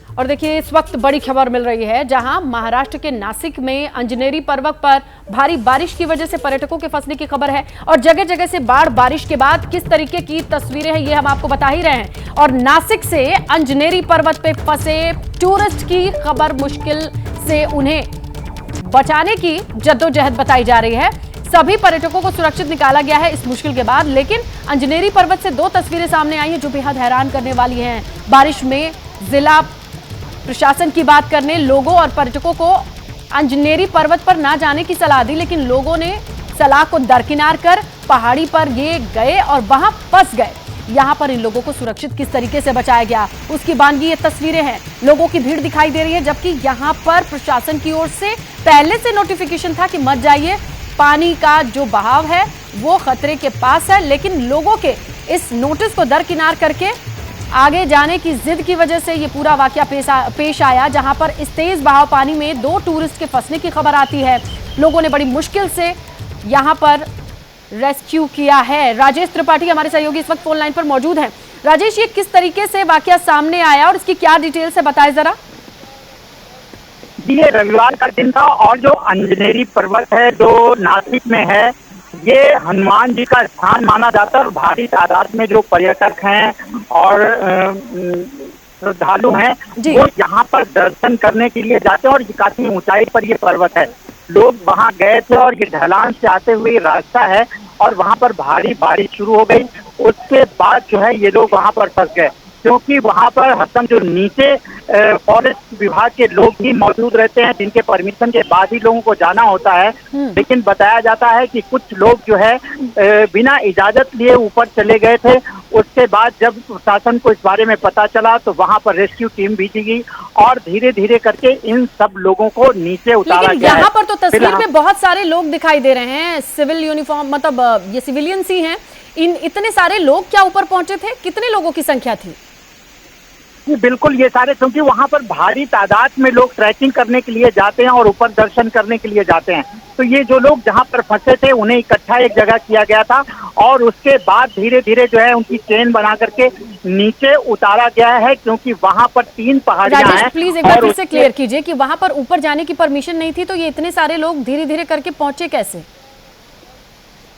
और देखिए इस वक्त बड़ी खबर मिल रही है, जहां महाराष्ट्र के नासिक में अंजनेरी पर्वत पर भारी बारिश की वजह से पर्यटकों के फंसने की खबर है। और जगह जगह से बाढ़ बारिश के बाद किस तरीके की तस्वीरें हैं ये हम आपको बता ही रहे हैं। और नासिक से अंजनेरी पर्वत पे फंसे टूरिस्ट की खबर, मुश्किल से उन्हें बचाने की जद्दोजहद बताई जा रही है। सभी पर्यटकों को सुरक्षित निकाला गया है इस मुश्किल के बाद। लेकिन अंजनेरी पर्वत से 2 तस्वीरें सामने आई हैं जो बेहद हैरान करने वाली हैं। बारिश में जिला प्रशासन की बात करने लोगों और पर्यटकों को अंजनेरी पर्वत पर ना जाने की सलाह दी, लेकिन लोगों ने सलाह को दरकिनार कर पहाड़ी पर ये गए और वहां फंस गए। यहां पर इन लोगों को सुरक्षित किस तरीके से बचाया गया उसकी बानगी ये तस्वीरें हैं। लोगों की भीड़ दिखाई दे रही है, जबकि यहां पर प्रशासन की ओर से पहले से नोटिफिकेशन था कि मत जाइए, पानी का जो बहाव है वो खतरे के पास है। लेकिन लोगों के इस नोटिस को दरकिनार करके आगे जाने की जिद की वजह से ये पूरा वाकया पेश आया, जहां पर इस तेज बहाव पानी में 2 टूरिस्ट के फंसने की खबर आती है। लोगों ने बड़ी मुश्किल से यहां पर रेस्क्यू किया है। राजेश त्रिपाठी हमारे सहयोगी इस वक्त फोन लाइन पर मौजूद हैं। राजेश, ये किस तरीके से वाकया सामने आया और इसकी क्या डिटेल्स है, बताएं जरा। ये रविवार का दिन था और जो अंजनेरी पर्वत है जो नासिक में है, ये हनुमान जी का स्थान माना जाता है और भारी तादाद में जो पर्यटक हैं और श्रद्धालु हैं वो यहाँ पर दर्शन करने के लिए जाते हैं। और काफी ऊंचाई पर ये पर्वत है। लोग वहाँ गए थे और ये ढलान से आते हुए रास्ता है और वहाँ पर भारी बारिश शुरू हो गई। उसके बाद जो है ये लोग वहाँ पर फंस गए, क्योंकि वहाँ पर हरदम जो नीचे फॉरेस्ट विभाग के लोग ही मौजूद रहते हैं, जिनके परमिशन के बाद ही लोगों को जाना होता है। लेकिन बताया जाता है कि कुछ लोग जो है बिना इजाजत लिए ऊपर चले गए थे। उसके बाद जब प्रशासन को इस बारे में पता चला तो वहाँ पर रेस्क्यू टीम भेजी गई और धीरे धीरे करके इन सब लोगों को नीचे उतारा गया। यहाँ पर तो तस्वीर में बहुत सारे लोग दिखाई दे रहे हैं, सिविल यूनिफॉर्म, मतलब ये सिविलियंस ही हैं। इतने सारे लोग क्या ऊपर पहुंचे थे? कितने लोगों की संख्या थी? बिल्कुल, ये सारे, क्योंकि वहां पर भारी तादाद में लोग ट्रैकिंग करने के लिए जाते हैं और ऊपर दर्शन करने के लिए जाते हैं। तो ये जो लोग जहां पर फंसे थे उन्हें इकट्ठा एक जगह किया गया था और उसके बाद धीरे धीरे जो है उनकी चेन बना करके नीचे उतारा गया है, क्योंकि वहां पर 3 पहाड़ियां हैं। प्लीज एक बार फिर से क्लियर कीजिए कि वहां पर ऊपर जाने की परमिशन नहीं थी, तो ये इतने सारे लोग धीरे धीरे करके पहुंचे कैसे?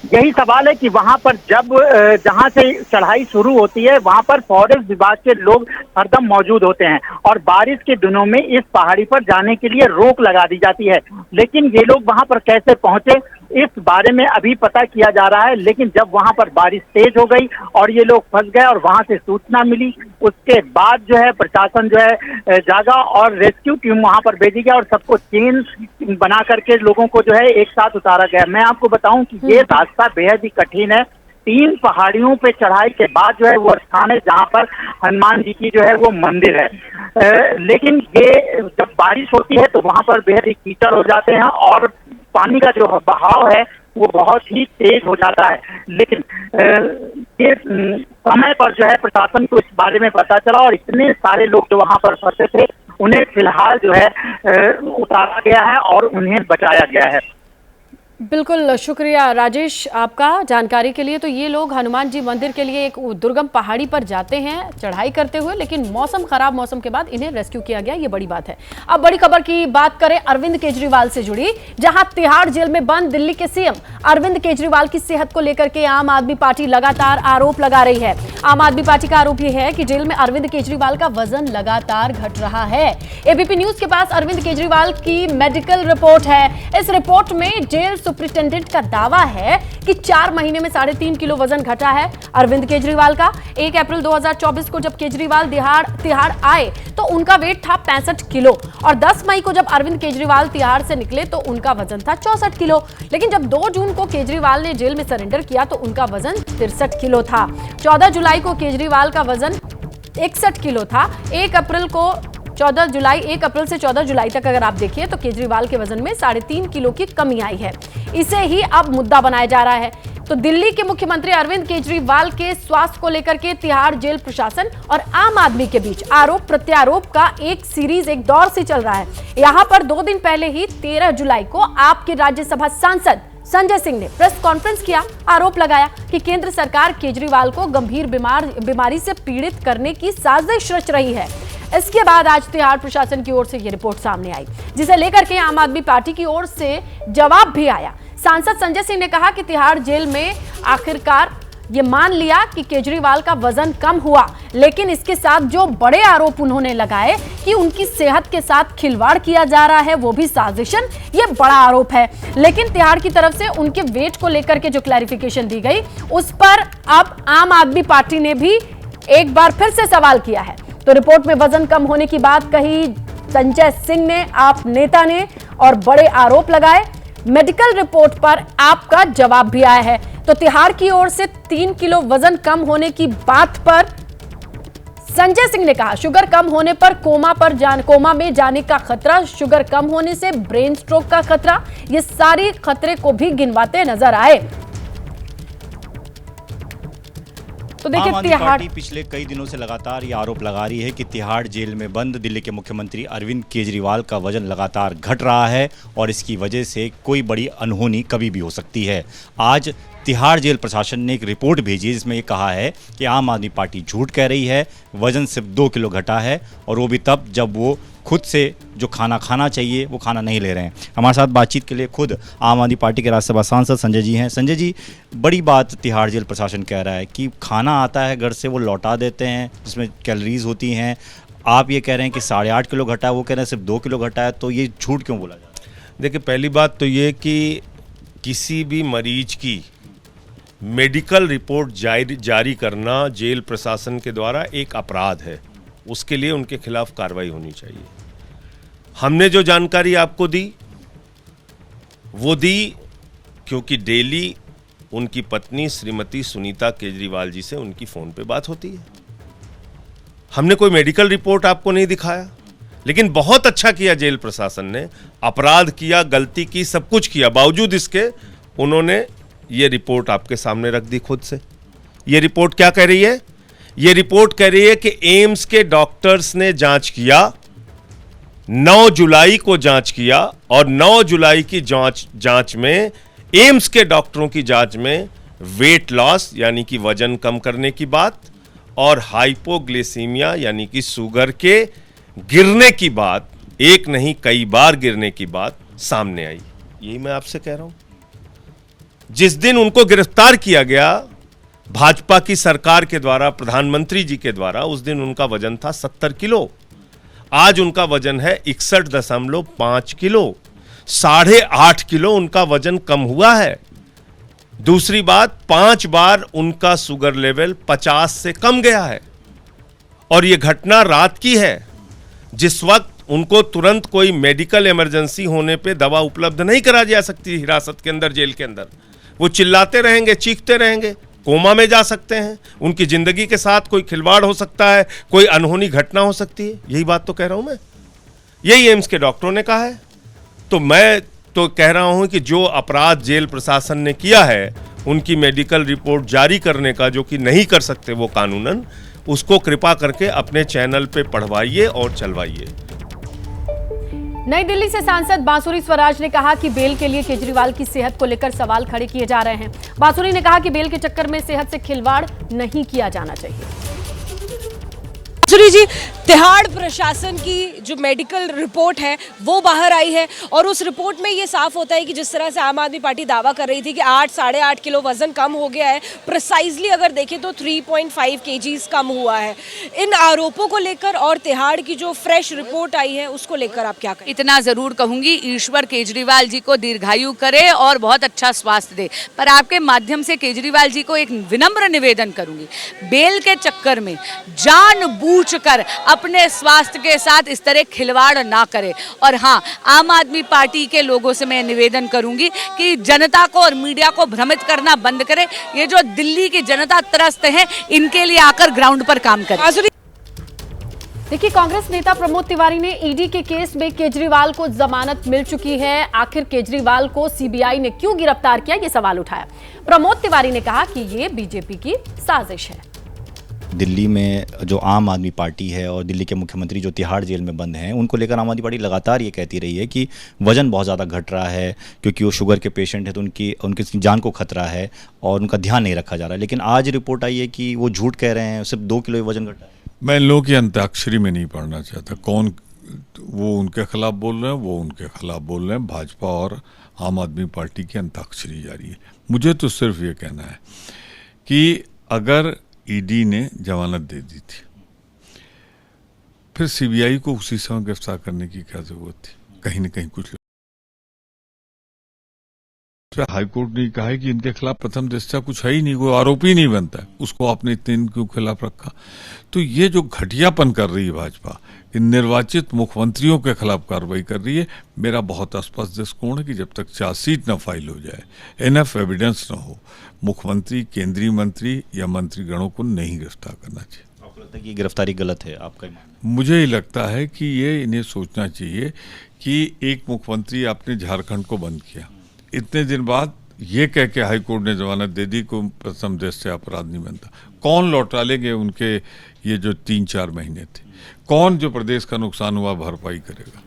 यही सवाल है कि वहां पर जब जहां से चढ़ाई शुरू होती है वहां पर फॉरेस्ट विभाग के लोग हरदम मौजूद होते हैं और बारिश के दिनों में इस पहाड़ी पर जाने के लिए रोक लगा दी जाती है। लेकिन ये लोग वहां पर कैसे पहुंचे इस बारे में अभी पता किया जा रहा है। लेकिन जब वहां पर बारिश तेज हो गई और ये लोग फंस गए और वहां से सूचना मिली, उसके बाद जो है प्रशासन जो है जागा और रेस्क्यू टीम वहां पर भेजी गया और सबको चेन बना करके लोगों को जो है एक साथ उतारा गया। मैं आपको बताऊं कि ये रास्ता बेहद ही कठिन है। 3 पहाड़ियों पे चढ़ाई के बाद जो है वो स्थान है जहाँ पर हनुमान जी की जो है वो मंदिर है। लेकिन ये जब बारिश होती है तो वहां पर बेहद ही कीचड़ हो जाते हैं और पानी का जो बहाव है वो बहुत ही तेज हो जाता है। लेकिन ये समय पर जो है प्रशासन को इस बारे में पता चला और इतने सारे लोग जो वहां पर फंसे थे उन्हें फिलहाल जो है उतारा गया है और उन्हें बचाया गया है। बिल्कुल, शुक्रिया राजेश आपका जानकारी के लिए। तो ये लोग हनुमान जी मंदिर के लिए एक दुर्गम पहाड़ी पर जाते हैं चढ़ाई करते हुए, लेकिन खराब मौसम के बाद इन्हें रेस्क्यू किया गया, ये बड़ी बात है। अब बड़ी खबर की बात करें अरविंद केजरीवाल से जुड़ी, जहां तिहाड़ जेल में बंद दिल्ली के सीएम अरविंद केजरीवाल की सेहत को लेकर के आम आदमी पार्टी लगातार आरोप लगा रही है। आम आदमी पार्टी का आरोप यह है कि जेल में अरविंद केजरीवाल का वजन लगातार घट रहा है। एबीपी न्यूज के पास अरविंद केजरीवाल की मेडिकल रिपोर्ट है। इस रिपोर्ट में जेल सुपरिटेंडेंट का दावा है कि 4 महीने में 3.5 किलो वजन घटा है अरविंद केजरीवाल का। 1 अप्रैल 2024 को जब केजरीवाल तिहाड़ आए तो उनका वेट था 65 किलो और 10 मई को जब अरविंद केजरीवाल तिहाड़ से निकले तो उनका वजन था 64 किलो। लेकिन जब 2 जून को केजरीवाल ने जेल में सरेंडर किया तो उनका वजन 63 किलो था। 14 जुलाई को केजरीवाल का वजन 61 किलो था। 1 अप्रैल से 14 जुलाई तक अगर आप देखिए तो केजरीवाल के वजन में 3.5 किलो की कमी आई है। इसे ही अब मुद्दा बनाया जा रहा है। तो दिल्ली के मुख्यमंत्री अरविंद केजरीवाल के स्वास्थ्य को लेकर के तिहाड़ जेल प्रशासन और आम आदमी के बीच आरोप प्रत्यारोप का एक दौर से चल रहा है। यहां पर 2 दिन पहले ही 13 जुलाई को आपके राज्यसभा सांसद संजय सिंह ने प्रेस कॉन्फ्रेंस किया, आरोप लगाया कि केंद्र सरकार केजरीवाल को गंभीर बीमारी से पीड़ित करने की साजिश रच रही है। इसके बाद आज तिहाड़ प्रशासन की ओर से ये रिपोर्ट सामने आई, जिसे लेकर के आम आदमी पार्टी की ओर से जवाब भी आया। सांसद संजय सिंह ने कहा कि तिहाड़ जेल में आखिरकार ये मान लिया कि केजरीवाल का वजन कम हुआ, लेकिन इसके साथ जो बड़े आरोप उन्होंने लगाए कि उनकी सेहत के साथ खिलवाड़ किया जा रहा है, वो भी साजिशन, ये बड़ा आरोप है। लेकिन तिहाड़ की तरफ से उनके वेट को लेकर के जो क्लैरिफिकेशन दी गई, उस पर अब आम आदमी पार्टी ने भी एक बार फिर से सवाल किया है। तो रिपोर्ट में वजन कम होने की बात कही संजय सिंह ने, आप नेता ने, और बड़े आरोप लगाए। मेडिकल रिपोर्ट पर आपका जवाब भी आया है। तो तिहाड़ की ओर से 3 किलो वजन कम होने की बात पर संजय सिंह ने कहा, शुगर कम होने पर कोमा में जाने का खतरा, शुगर कम होने से ब्रेन स्ट्रोक का खतरा, ये सारी खतरे को भी गिनवाते नजर आए। तो देखिए, आम आदमी तिहाड़ पार्टी पिछले कई दिनों से लगातार ये आरोप लगा रही है कि तिहाड़ जेल में बंद दिल्ली के मुख्यमंत्री अरविंद केजरीवाल का वजन लगातार घट रहा है और इसकी वजह से कोई बड़ी अनहोनी कभी भी हो सकती है। आज तिहाड़ जेल प्रशासन ने एक रिपोर्ट भेजी जिसमें ये कहा है कि आम आदमी पार्टी झूठ कह रही है, वजन सिर्फ 2 किलो घटा है और वो भी तब जब वो खुद से जो खाना खाना चाहिए वो खाना नहीं ले रहे हैं। हमारे साथ बातचीत के लिए खुद आम आदमी पार्टी के राज्यसभा सांसद संजय जी हैं। संजय जी, बड़ी बात तिहाड़ जेल प्रशासन कह रहा है कि खाना आता है घर से, वो लौटा देते हैं जिसमें कैलोरीज होती हैं। आप ये कह रहे हैं कि 8.5 किलो घटा है, वो कह रहे हैं सिर्फ 2 किलो घटा है, तो ये झूठ क्यों बोला जाता है? देखिए, पहली बात तो ये कि किसी भी मरीज की मेडिकल रिपोर्ट जारी करना जेल प्रशासन के द्वारा एक अपराध है, उसके लिए उनके खिलाफ कार्रवाई होनी चाहिए। हमने जो जानकारी आपको दी वो दी क्योंकि डेली उनकी पत्नी श्रीमती सुनीता केजरीवाल जी से उनकी फ़ोन पे बात होती है। हमने कोई मेडिकल रिपोर्ट आपको नहीं दिखाया, लेकिन बहुत अच्छा किया जेल प्रशासन ने, अपराध किया, गलती की, सब कुछ किया, बावजूद इसके उन्होंने ये रिपोर्ट आपके सामने रख दी खुद से। ये रिपोर्ट क्या कह रही है? ये रिपोर्ट कह रही है कि एम्स के डॉक्टर्स ने जांच किया, 9 जुलाई को जांच किया और 9 जुलाई की जांच में एम्स के डॉक्टरों की जांच में वेट लॉस यानी कि वजन कम करने की बात और हाइपोग्लिसीमिया यानी कि शुगर के गिरने की बात, एक नहीं कई बार गिरने की बात सामने आई। यही मैं आपसे कह रहा हूं। जिस दिन उनको गिरफ्तार किया गया भाजपा की सरकार के द्वारा, प्रधानमंत्री जी के द्वारा, उस दिन उनका वजन था 70 किलो। आज उनका वजन है 61.5 किलो। 8.5 किलो उनका वजन कम हुआ है। दूसरी बात, 5 बार उनका शुगर लेवल 50 से कम गया है और यह घटना रात की है, जिस वक्त उनको तुरंत कोई मेडिकल इमरजेंसी होने पे दवा उपलब्ध नहीं करा जा सकती हिरासत के अंदर, जेल के अंदर। वो चिल्लाते रहेंगे, चीखते रहेंगे, कोमा में जा सकते हैं, उनकी जिंदगी के साथ कोई खिलवाड़ हो सकता है, कोई अनहोनी घटना हो सकती है। यही बात तो कह रहा हूं मैं, यही एम्स के डॉक्टरों ने कहा है। तो मैं तो कह रहा हूं कि जो अपराध जेल प्रशासन ने किया है, उनकी मेडिकल रिपोर्ट जारी करने का, जो कि नहीं कर सकते वो कानूनन, उसको कृपा करके अपने चैनल पे पढ़वाइए और चलवाइए। नई दिल्ली से सांसद बांसुरी स्वराज ने कहा कि बेल के लिए केजरीवाल की सेहत को लेकर सवाल खड़े किए जा रहे हैं। बांसुरी ने कहा कि बेल के चक्कर में सेहत से खिलवाड़ नहीं किया जाना चाहिए। बांसुरी जी, तिहाड़ प्रशासन की जो मेडिकल रिपोर्ट है वो बाहर आई है और उस रिपोर्ट में ये साफ होता है कि जिस तरह से आम आदमी पार्टी दावा कर रही थी कि 8-8.5 किलो वजन कम हो गया है, प्रिसाइजली अगर देखें तो 3.5 kgs कम हुआ है। इन आरोपों को लेकर और तिहाड़ की जो फ्रेश रिपोर्ट आई है उसको लेकर आप क्या कहें? इतना जरूर कहूंगी, ईश्वर केजरीवाल जी को दीर्घायु करे और बहुत अच्छा स्वास्थ्य दे। पर आपके माध्यम से केजरीवाल जी को एक विनम्र निवेदन करूंगी, बेल के चक्कर में जानबूझकर अपने स्वास्थ्य के साथ इस तरह खिलवाड़ ना करे। और हाँ, आम आदमी पार्टी के लोगों से मैं निवेदन करूंगी कि जनता को और मीडिया को भ्रमित करना बंद करें। ये जो दिल्ली की जनता त्रस्त है, इनके लिए आकर ग्राउंड पर काम करें। देखिए, कांग्रेस नेता प्रमोद तिवारी ने ईडी के केस में केजरीवाल को जमानत मिल चुकी है। आखिर केजरीवाल को सीबीआई ने क्यों गिरफ्तार किया, ये सवाल उठाया। प्रमोद तिवारी ने कहा कि ये बीजेपी की साजिश है। दिल्ली में जो आम आदमी पार्टी है और दिल्ली के मुख्यमंत्री जो तिहाड़ जेल में बंद हैं, उनको लेकर आम आदमी पार्टी लगातार ये कहती रही है कि वज़न बहुत ज़्यादा घट रहा है, क्योंकि वो शुगर के पेशेंट है तो उनकी जान को खतरा है और उनका ध्यान नहीं रखा जा रहा है। लेकिन आज रिपोर्ट आई है कि वो झूठ कह रहे हैं, सिर्फ 2 किलो वजन घटा है। मैं इन लोगों की अंताक्षरी में नहीं पढ़ना चाहता। कौन वो उनके खिलाफ बोल रहे हैं, वो उनके खिलाफ बोल रहे हैं। भाजपा और आम आदमी पार्टी की अंताक्षरी जारी है। मुझे तो सिर्फ ये कहना है कि अगर ईडी ने जमानत दे दी थी, फिर सीबीआई को उसी समय गिरफ्तार करने की क्या जरूरत थी? कहीं न कहीं कुछ हाईकोर्ट ने कहा है कि इनके खिलाफ प्रथम दृष्टया कुछ है ही नहीं, कोई आरोपी नहीं बनता है, उसको आपने इतने इनके खिलाफ रखा। तो ये जो घटियापन कर रही है भाजपा, इन निर्वाचित मुख्यमंत्रियों के खिलाफ कार्रवाई कर रही है, मेरा बहुत स्पष्ट दृष्टिकोण है कि जब तक चार्जशीट न फाइल हो जाए, इनफ एविडेंस न हो, मुख्यमंत्री, केंद्रीय मंत्री या मंत्रीगणों को नहीं गिरफ्तार करना चाहिए। आपको लगता है कि गिरफ्तारी गलत है? आपका मुझे ही लगता है कि ये इन्हें सोचना चाहिए कि एक मुख्यमंत्री आपने झारखंड को बंद किया, इतने दिन बाद ये कह के हाईकोर्ट ने जमानत दे दी को प्रथम दृष्टया से अपराध नहीं बनता। कौन लौटा लेंगे उनके ये जो 3-4 महीने थे? कौन जो प्रदेश का नुकसान हुआ भरपाई करेगा?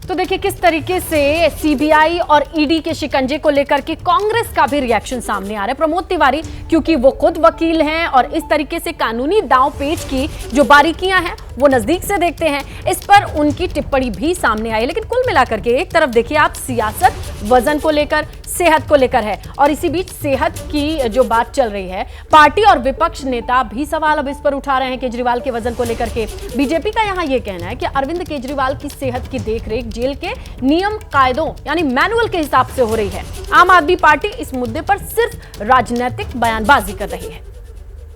तो देखिए किस तरीके से सीबीआई और ईडी के शिकंजे को लेकर के कांग्रेस का भी रिएक्शन सामने आ रहा है। प्रमोद तिवारी, क्योंकि वो खुद वकील हैं और इस तरीके से कानूनी दांव पेच की जो बारीकियां हैं वो नजदीक से देखते हैं, इस पर उनकी टिप्पणी भी सामने आई। लेकिन कुल मिलाकर के एक तरफ देखिए आप, सियासत वजन को लेकर, सेहत को लेकर है, और इसी बीच सेहत की जो बात चल रही है, पार्टी और विपक्ष नेता भी सवाल अब इस पर उठा रहे हैं केजरीवाल के वजन को लेकर के। बीजेपी का यहां यह कहना है कि अरविंद केजरीवाल की सेहत की देखरेख जेल के नियम कायदों यानी मैनुअल के हिसाब से हो रही है। आम आदमी पार्टी इस मुद्दे पर सिर्फ राजनीतिक बयानबाजी कर रही है।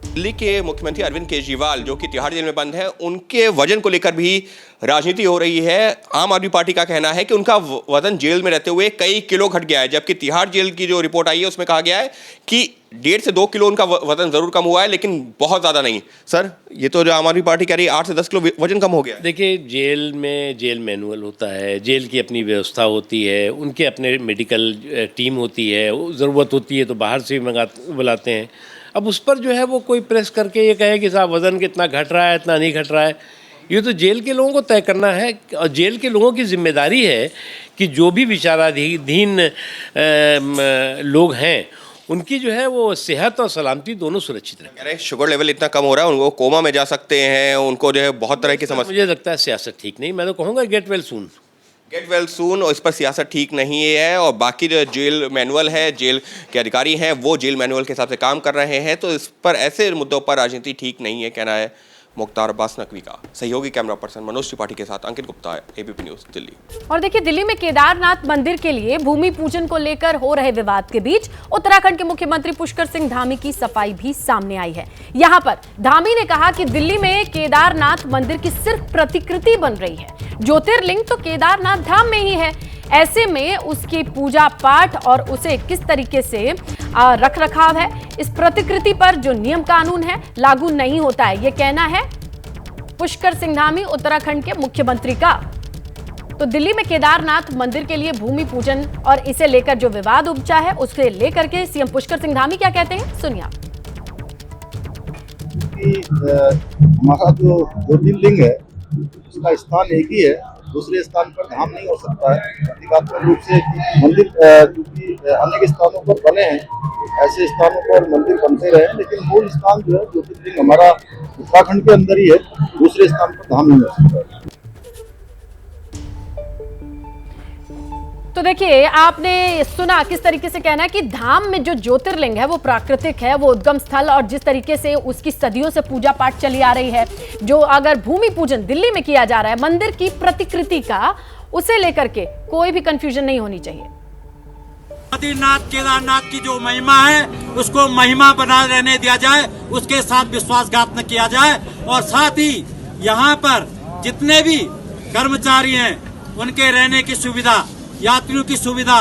दिल्ली के मुख्यमंत्री अरविंद केजरीवाल जो कि तिहाड़ जेल में बंद हैं, उनके वजन को लेकर भी राजनीति हो रही है। आम आदमी पार्टी का कहना है कि उनका वजन जेल में रहते हुए कई किलो घट गया है, जबकि तिहाड़ जेल की जो रिपोर्ट आई है उसमें कहा गया है कि 1.5 से 2 किलो उनका वजन जरूर कम हुआ है, लेकिन बहुत ज़्यादा नहीं। सर, ये तो जो आम आदमी पार्टी कह रही है 8 से 10 किलो वजन कम हो गया है। देखिए, जेल में जेल मैनुअल होता है, जेल की अपनी व्यवस्था होती है, उनके अपने मेडिकल टीम होती है, ज़रूरत होती है तो बाहर से भी बुलाते हैं। अब उस पर जो है वो कोई प्रेस करके ये कहे कि साहब वज़न कितना घट रहा है, इतना नहीं घट रहा है, ये तो जेल के लोगों को तय करना है। और जेल के लोगों की जिम्मेदारी है कि जो भी विचाराधीन लोग हैं उनकी जो है वो सेहत और सलामती दोनों सुरक्षित रहे। अरे शुगर लेवल इतना कम हो रहा है, उनको कोमा में जा सकते हैं, उनको जो है बहुत तरह की समस्या। मुझे लगता है सियासत ठीक नहीं, मैं तो कहूँगा गेट वेल सून। और इस पर सियासत ठीक नहीं है। और बाकी जो जेल मैनुअल है, जेल के अधिकारी हैं वो जेल मैनुअल के हिसाब से काम कर रहे हैं, तो इस पर ऐसे मुद्दों पर राजनीति ठीक नहीं है, कहना है मुख्तार अब्बास नकवी का। सहयोगी कैमरा पर्सन मनोज त्रिपाठी के साथ अंकित गुप्ता, एबीपी न्यूज़, दिल्ली। और देखिए, दिल्ली में केदारनाथ मंदिर के लिए भूमि पूजन को लेकर हो रहे विवाद के बीच उत्तराखंड के मुख्यमंत्री पुष्कर सिंह धामी की सफाई भी सामने आई है। यहां पर धामी ने कहा कि दिल्ली में केदारनाथ मंदिर की सिर्फ प्रतिकृति बन रही है, ज्योतिर्लिंग तो केदारनाथ धाम में ही है। ऐसे में उसकी पूजा पाठ और उसे किस तरीके से रख रखाव है, इस प्रतिकृति पर जो नियम कानून है लागू नहीं होता है, ये कहना है पुष्कर सिंह धामी उत्तराखंड के मुख्यमंत्री का। तो दिल्ली में केदारनाथ मंदिर के लिए भूमि पूजन और इसे लेकर जो विवाद उपजा है उससे लेकर के सीएम पुष्कर सिंह धामी क्या कहते हैं, सुनिए। हमारा जो ज्योतिर्लिंग है उसका स्थान एक ही है, दूसरे स्थान पर धाम नहीं हो सकता है। प्रतीकात्मक रूप से मंदिर क्योंकि अनेक स्थानों पर बने हैं, ऐसे स्थानों पर मंदिर बनते रहे, लेकिन मूल स्थान जो है ज्योतिर्लिंग हमारा उत्तराखंड के अंदर ही है, दूसरे स्थान पर धाम नहीं हो सकता है। तो देखिए, आपने सुना किस तरीके से कहना है कि धाम में जो ज्योतिर्लिंग है वो प्राकृतिक है, वो उद्गम स्थल, और जिस तरीके से उसकी सदियों से पूजा पाठ चली आ रही है, जो अगर भूमि पूजन दिल्ली में किया जा रहा है मंदिर की प्रतिकृति का, उसे लेकर के कोई भी कंफ्यूजन नहीं होनी चाहिए। बद्रीनाथ केदारनाथ की जो महिमा है उसको महिमा बना रहने दिया जाए, उसके साथ विश्वासघात न किया जाए। और साथ ही यहाँ पर जितने भी कर्मचारी हैं उनके रहने की सुविधा, यात्रियों की सुविधा,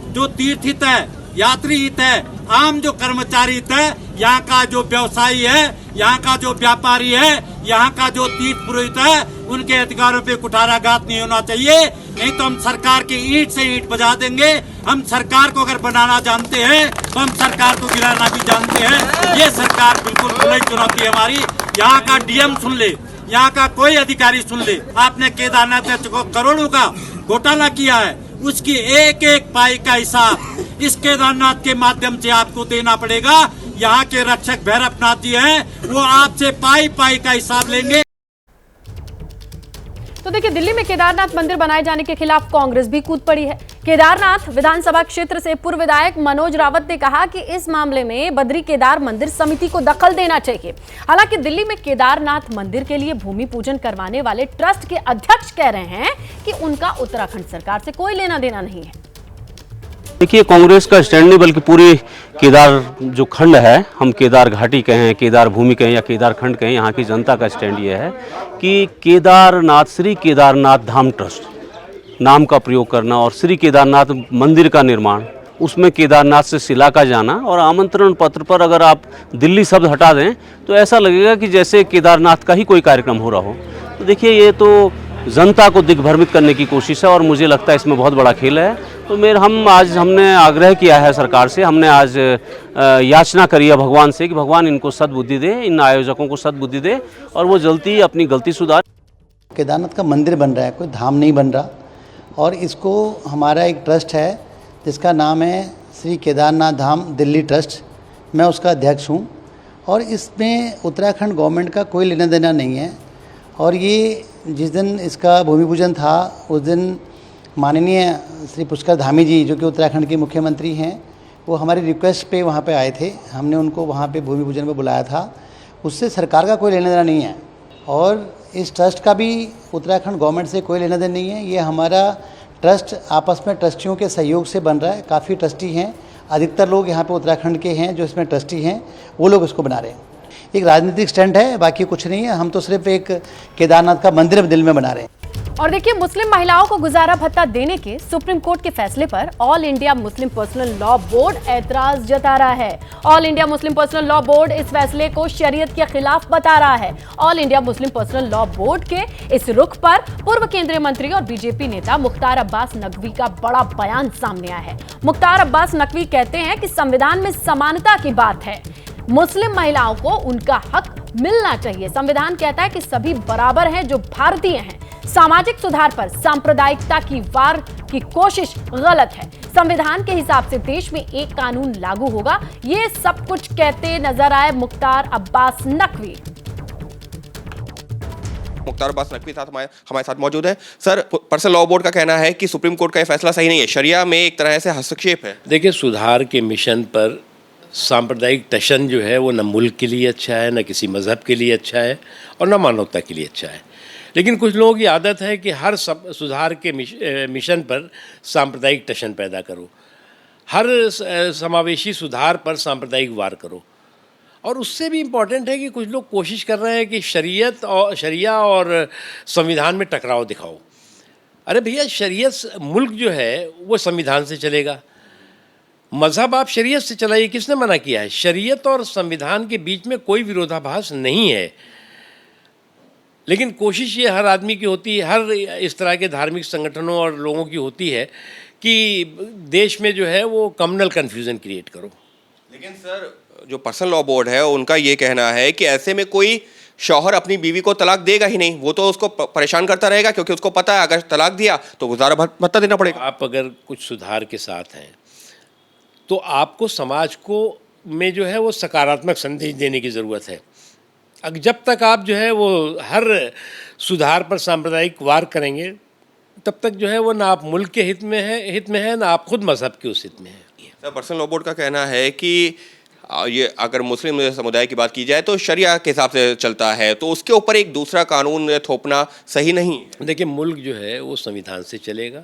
जो तीर्थ हित है, यात्री हित है, आम जो कर्मचारी हित है, यहाँ का जो व्यवसायी है, यहाँ का जो व्यापारी है, यहाँ का जो तीर्थ पुरोहित है, उनके अधिकारों पे कुठाराघात नहीं होना चाहिए। नहीं तो हम सरकार की ईंट से ईंट बजा देंगे। हम सरकार को अगर बनाना जानते हैं तो हम सरकार को गिराना भी जानते हैं। ये सरकार बिल्कुल खुली चुनौती है हमारी। यहाँ का डीएम सुन ले, यहाँ का कोई अधिकारी सुन ले, आपने केदारनाथ में करोड़ों का घोटाला किया है, उसकी एक एक पाई का हिसाब इस केदारनाथ के माध्यम से आपको देना पड़ेगा। यहाँ के रक्षक भैरवनाथ जी हैं, वो आपसे पाई पाई का हिसाब लेंगे। तो देखिए, दिल्ली में केदारनाथ मंदिर बनाए जाने के खिलाफ कांग्रेस भी कूद पड़ी है। केदारनाथ विधानसभा क्षेत्र से पूर्व विधायक मनोज रावत ने कहा कि इस मामले में बद्री केदार मंदिर समिति को दखल देना चाहिए। हालांकि दिल्ली में केदारनाथ मंदिर के लिए भूमि पूजन करवाने वाले ट्रस्ट के अध्यक्ष कह रहे हैं कि उनका उत्तराखंड सरकार से कोई लेना देना नहीं है। देखिए, कांग्रेस का स्टैंड नहीं बल्कि पूरी केदार जो खंड है, हम केदार घाटी कहें, केदार भूमि कहें या केदार खंड कहें, यहाँ की जनता का स्टैंड ये है कि केदारनाथ, श्री केदारनाथ धाम ट्रस्ट नाम का प्रयोग करना और श्री केदारनाथ मंदिर का निर्माण, उसमें केदारनाथ से शिला का जाना और आमंत्रण पत्र पर अगर आप दिल्ली शब्द हटा दें तो ऐसा लगेगा कि जैसे केदारनाथ का ही कोई कार्यक्रम हो रहा हो। तो देखिए, ये तो जनता को दिग्भ्रमित करने की कोशिश है और मुझे लगता है इसमें बहुत बड़ा खेल है। तो हमने आग्रह किया है सरकार से, हमने आज याचना करी है भगवान से कि भगवान इनको सद्बुद्धि दे, इन आयोजकों को सद्बुद्धि दे और वो जल्दी अपनी गलती सुधार। केदारनाथ का मंदिर बन रहा है, कोई धाम नहीं बन रहा, और इसको हमारा एक ट्रस्ट है जिसका नाम है श्री केदारनाथ धाम दिल्ली ट्रस्ट, मैं उसका अध्यक्ष हूँ और इसमें उत्तराखंड गवर्नमेंट का कोई लेना देना नहीं है। और ये जिस दिन इसका भूमि पूजन था उस दिन माननीय श्री पुष्कर धामी जी, जो कि उत्तराखंड के मुख्यमंत्री हैं, वो हमारी रिक्वेस्ट पे वहाँ पे आए थे। हमने उनको वहाँ पे भूमि पूजन पे बुलाया था। उससे सरकार का कोई लेना देना नहीं है और इस ट्रस्ट का भी उत्तराखंड गवर्नमेंट से कोई लेना देना नहीं है। ये हमारा ट्रस्ट आपस में ट्रस्टियों के सहयोग से बन रहा है। काफ़ी ट्रस्टी हैं, अधिकतर लोग यहाँ पे उत्तराखंड के हैं जो इसमें ट्रस्टी हैं, वो लोग इसको बना रहे हैं। एक राजनीतिक स्टैंड है, बाकी कुछ नहीं है। हम तो सिर्फ एक केदारनाथ का मंदिर दिल में बना रहे हैं। और देखिए, मुस्लिम महिलाओं को गुजारा भत्ता देने के सुप्रीम कोर्ट के फैसले पर all India Muslim personal law board ऐतराज जता रहा है। All India Muslim personal law board इस फैसले को शरीयत के खिलाफ बता रहा है। All India Muslim personal law board के इस रुख पर पूर्व केंद्रीय मंत्री और बीजेपी नेता मुख्तार अब्बास नकवी का बड़ा बयान सामने आया है। मुख्तार अब्बास नकवी कहते हैं कि संविधान में समानता की बात है, मुस्लिम महिलाओं को उनका हक मिलना चाहिए। संविधान कहता है कि सभी बराबर हैं जो भारतीय हैं। सामाजिक सुधार पर सांप्रदायिकता की वार की कोशिश गलत है। संविधान के हिसाब से देश में एक कानून लागू होगा। ये सब कुछ कहते नजर आए मुख्तार अब्बास नकवी। मुख्तार अब्बास नकवी हमारे साथ मौजूद है। सर, पर्सनल लॉ बोर्ड का कहना है कि सुप्रीम कोर्ट का यह फैसला सही नहीं है, शरिया में एक तरह से हस्तक्षेप है। देखिए, सुधार के मिशन पर सांप्रदायिक टशन जो है वो न मुल्क के लिए अच्छा है, न किसी मज़हब के लिए अच्छा है और न मानवता के लिए अच्छा है। लेकिन कुछ लोगों की आदत है कि हर सुधार के मिशन पर सांप्रदायिक टशन पैदा करो, हर समावेशी सुधार पर सांप्रदायिक वार करो। और उससे भी इम्पॉर्टेंट है कि कुछ लोग कोशिश कर रहे हैं कि शरिया और संविधान में टकराव दिखाओ। अरे भैया, शरीयत मुल्क जो है वो संविधान से चलेगा, मज़हब आप शरीयत से चलाइए, किसने मना किया है? शरीयत और संविधान के बीच में कोई विरोधाभास नहीं है। लेकिन कोशिश ये हर आदमी की होती है, हर इस तरह के धार्मिक संगठनों और लोगों की होती है कि देश में जो है वो कम्युनल कन्फ्यूज़न क्रिएट करो। लेकिन सर, जो पर्सनल लॉ बोर्ड है उनका ये कहना है कि ऐसे में कोई शौहर अपनी बीवी को तलाक देगा ही नहीं, वो तो उसको परेशान करता रहेगा क्योंकि उसको पता है अगर तलाक दिया तो गुजारा भत्ता देना पड़ेगा। आप अगर कुछ सुधार के साथ हैं तो आपको समाज को में जो है वो सकारात्मक संदेश देने की ज़रूरत है। जब तक आप जो है वो हर सुधार पर सांप्रदायिक वार करेंगे तब तक जो है वो ना आप मुल्क के हित में है ना आप खुद मजहब के उस हित में है। सर, पर्सनल लॉ बोर्ड का कहना है कि ये अगर मुस्लिम समुदाय की बात की जाए तो शरिया के हिसाब से चलता है, तो उसके ऊपर एक दूसरा कानून थोपना सही नहीं। देखिए, मुल्क जो है वो संविधान से चलेगा,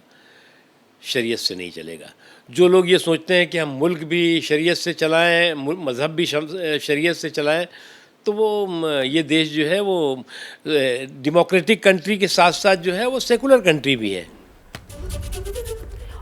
शरीयत से नहीं चलेगा। जो लोग ये सोचते हैं कि हम मुल्क भी शरीयत से चलाएं, मज़हब भी शरीयत से चलाएं, तो वो ये देश जो है वो डेमोक्रेटिक कंट्री के साथ साथ जो है वो सेकुलर कंट्री भी है।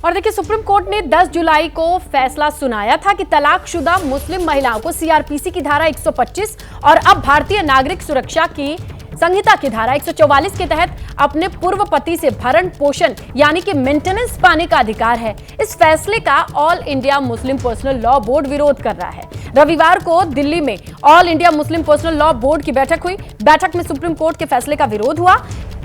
और देखिए, सुप्रीम कोर्ट ने 10 जुलाई को फैसला सुनाया था कि तलाकशुदा मुस्लिम महिलाओं को सीआरपीसी की धारा 125 और अब भारतीय नागरिक सुरक्षा की संहिता की धारा 144 के तहत अपने पूर्व पति से भरण पोषण यानी कि मेंटेनेंस पाने का अधिकार है। इस फैसले का all India Muslim personal law board विरोध कर रहा है। रविवार को दिल्ली में all India Muslim personal law board की बैठक हुई। बैठक में सुप्रीम कोर्ट के फैसले का विरोध हुआ।